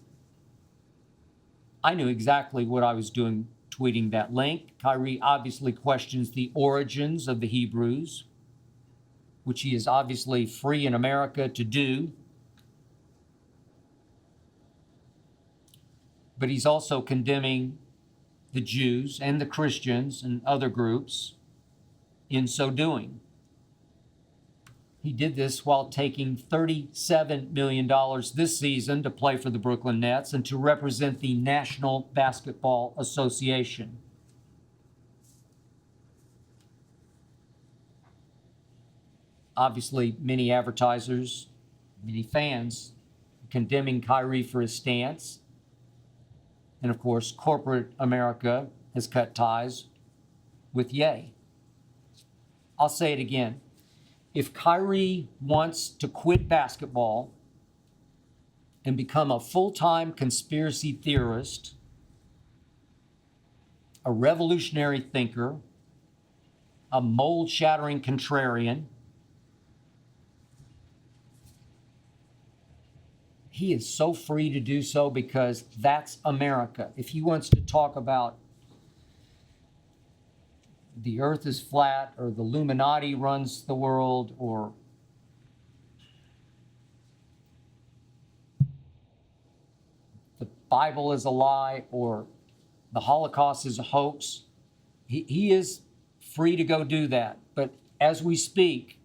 I knew exactly what I was doing tweeting that link. Kyrie obviously questions the origins of the Hebrews, which he is obviously free in America to do. But he's also condemning the Jews and the Christians and other groups in so doing. He did this while taking $37 million this season to play for the Brooklyn Nets and to represent the National Basketball Association. Obviously, many advertisers, many fans condemning Kyrie for his stance. And of course, corporate America has cut ties with Ye. I'll say it again. If Kyrie wants to quit basketball and become a full-time conspiracy theorist, a revolutionary thinker, a mold-shattering contrarian, he is so free to do so because that's America. If he wants to talk about the earth is flat or the Illuminati runs the world or the Bible is a lie or the Holocaust is a hoax, he is free to go do that. But as we speak,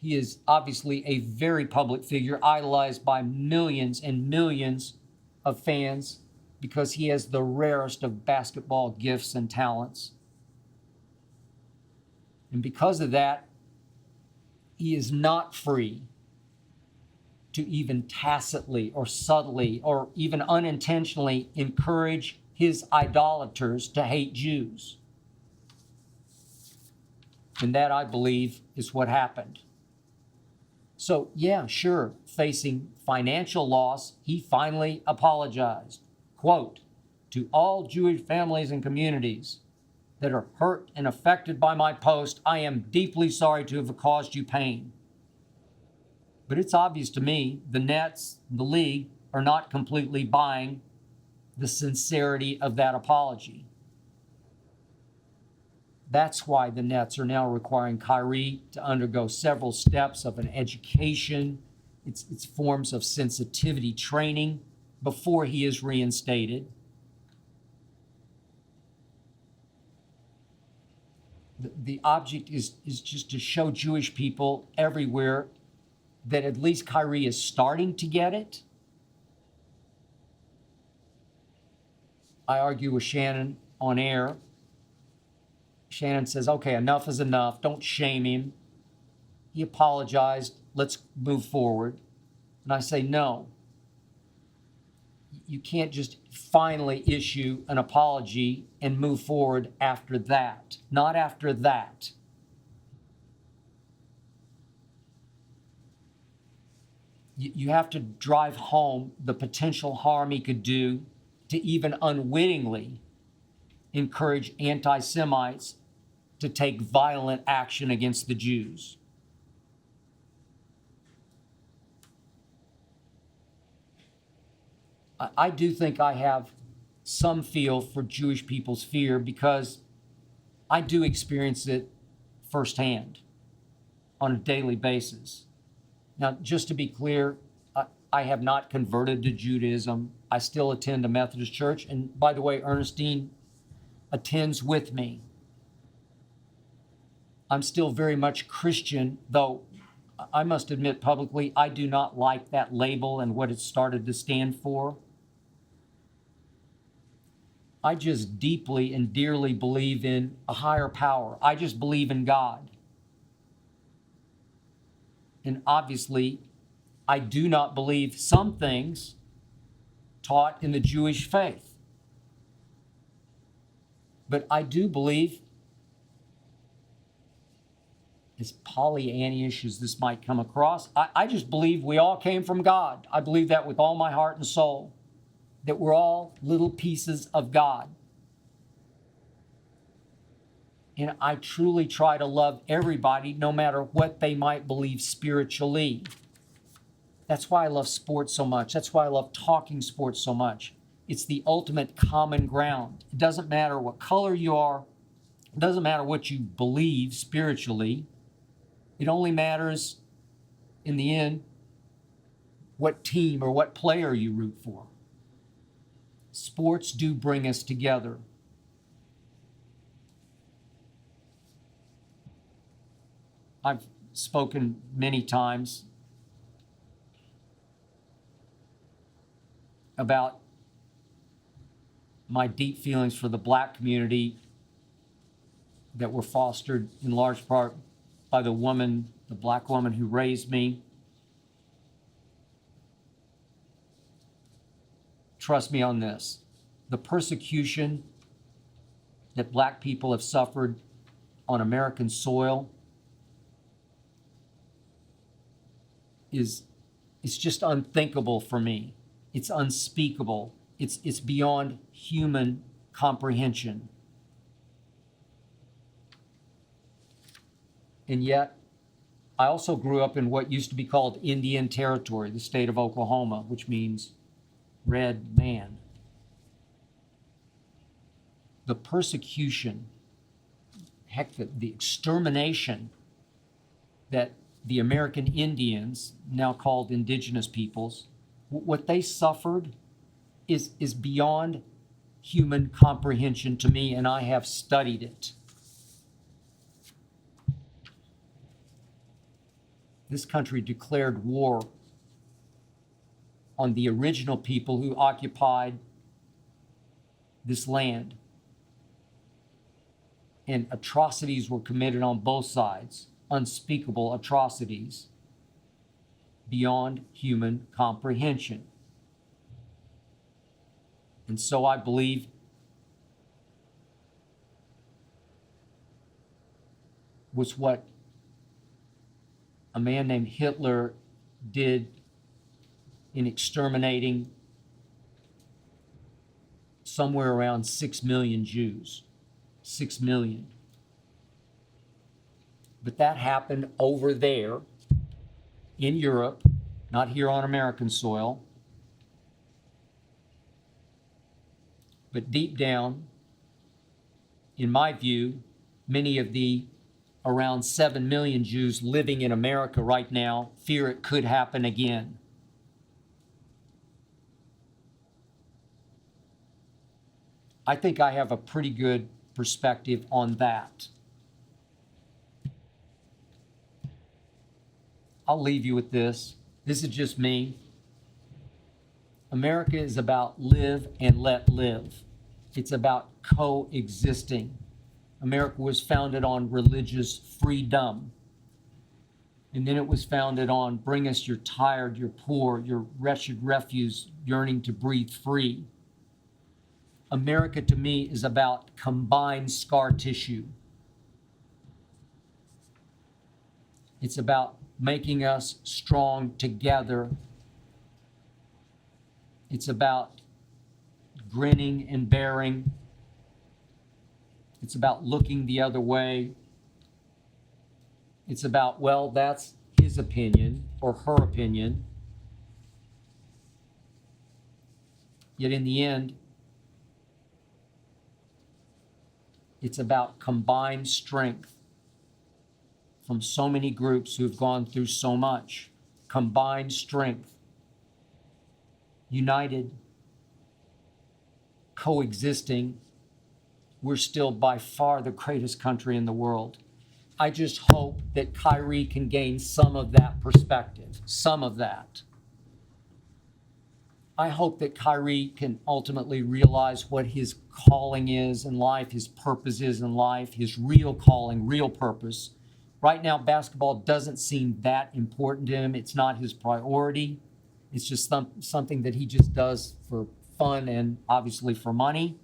he is obviously a very public figure, idolized by millions and millions of fans because he has the rarest of basketball gifts and talents. And because of that, he is not free to even tacitly or subtly or even unintentionally encourage his idolaters to hate Jews. And that, I believe, is what happened. So, yeah, sure, facing financial loss, he finally apologized. Quote, "To all Jewish families and communities that are hurt and affected by my post, I am deeply sorry to have caused you pain. But it's obvious to me the Nets, the league, are not completely buying the sincerity of that apology. That's why the Nets are now requiring Kyrie to undergo several steps of an education, it's forms of sensitivity training before he is reinstated. The object is just to show Jewish people everywhere that at least Kyrie is starting to get it. I argue with Shannon on air. Shannon says, okay, enough is enough. Don't shame him. He apologized. Let's move forward. And I say, no. You can't just finally issue an apology and move forward after that. Not after that. You have to drive home the potential harm he could do to even unwittingly encourage anti-Semites to take violent action against the Jews. I do think I have some feel for Jewish people's fear because I do experience it firsthand on a daily basis. Now, just to be clear, I have not converted to Judaism. I still attend a Methodist church. And by the way, Ernestine attends with me. I'm still very much Christian, though I must admit publicly, I do not like that label and what it started to stand for. I just deeply and dearly believe in a higher power. I just believe in God. And obviously, I do not believe some things taught in the Jewish faith. But I do believe, as Pollyannish as this might come across, I just believe we all came from God. I believe that with all my heart and soul, that we're all little pieces of God. And I truly try to love everybody, no matter what they might believe spiritually. That's why I love sports so much. That's why I love talking sports so much. It's the ultimate common ground. It doesn't matter what color you are. It doesn't matter what you believe spiritually. It only matters, in the end, what team or what player you root for. Sports do bring us together. I've spoken many times about my deep feelings for the black community that were fostered in large part by the black woman who raised me. Trust me on this. The persecution that black people have suffered on American soil it's just unthinkable for me. It's unspeakable. It's beyond human comprehension. And yet, I also grew up in what used to be called Indian Territory, the state of Oklahoma, which means red man. The persecution, heck, the extermination that the American Indians, now called indigenous peoples, what they suffered is beyond human comprehension to me, and I have studied it. This country declared war on the original people who occupied this land. And atrocities were committed on both sides, unspeakable atrocities beyond human comprehension. And so I believe was what a man named Hitler did in exterminating somewhere around 6 million Jews. 6 million. But that happened over there in Europe, not here on American soil. But deep down, in my view, many of the around 7 million Jews living in America right now fear it could happen again. I think I have a pretty good perspective on that. I'll leave you with this. This is just me. America is about live and let live. It's about coexisting. America was founded on religious freedom. And then it was founded on bring us your tired, your poor, your wretched refuse yearning to breathe free. America to me is about combined scar tissue. It's about making us strong together. It's about grinning and bearing. It's about looking the other way. It's about, well, that's his opinion or her opinion. Yet in the end, it's about combined strength from so many groups who've gone through so much. Combined strength. United, coexisting we're still by far the greatest country in the world. I just hope that Kyrie can gain some of that perspective, some of that. I hope that Kyrie can ultimately realize what his calling is in life, his purpose is in life, his real calling, real purpose. Right now, basketball doesn't seem that important to him. It's not his priority. It's just something that he just does for fun and obviously for money.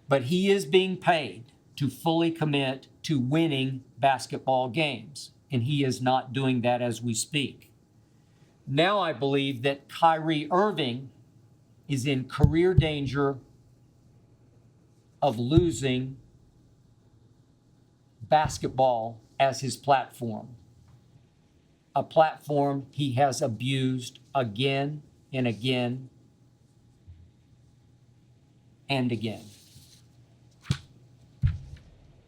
But he is being paid to fully commit to winning basketball games, and he is not doing that as we speak. Now I believe that Kyrie Irving is in career danger of losing basketball as his platform, a platform he has abused again and again and again.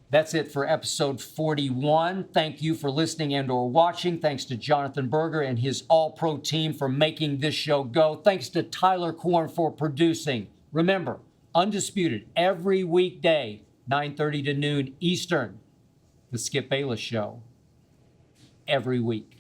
That's it for episode 41. Thank you for listening and or watching. Thanks to Jonathan Berger and his all-pro team for making this show go. Thanks to Tyler Korn for producing. Remember, Undisputed every weekday, 9:30 to noon Eastern. The Skip Bayless Show every week.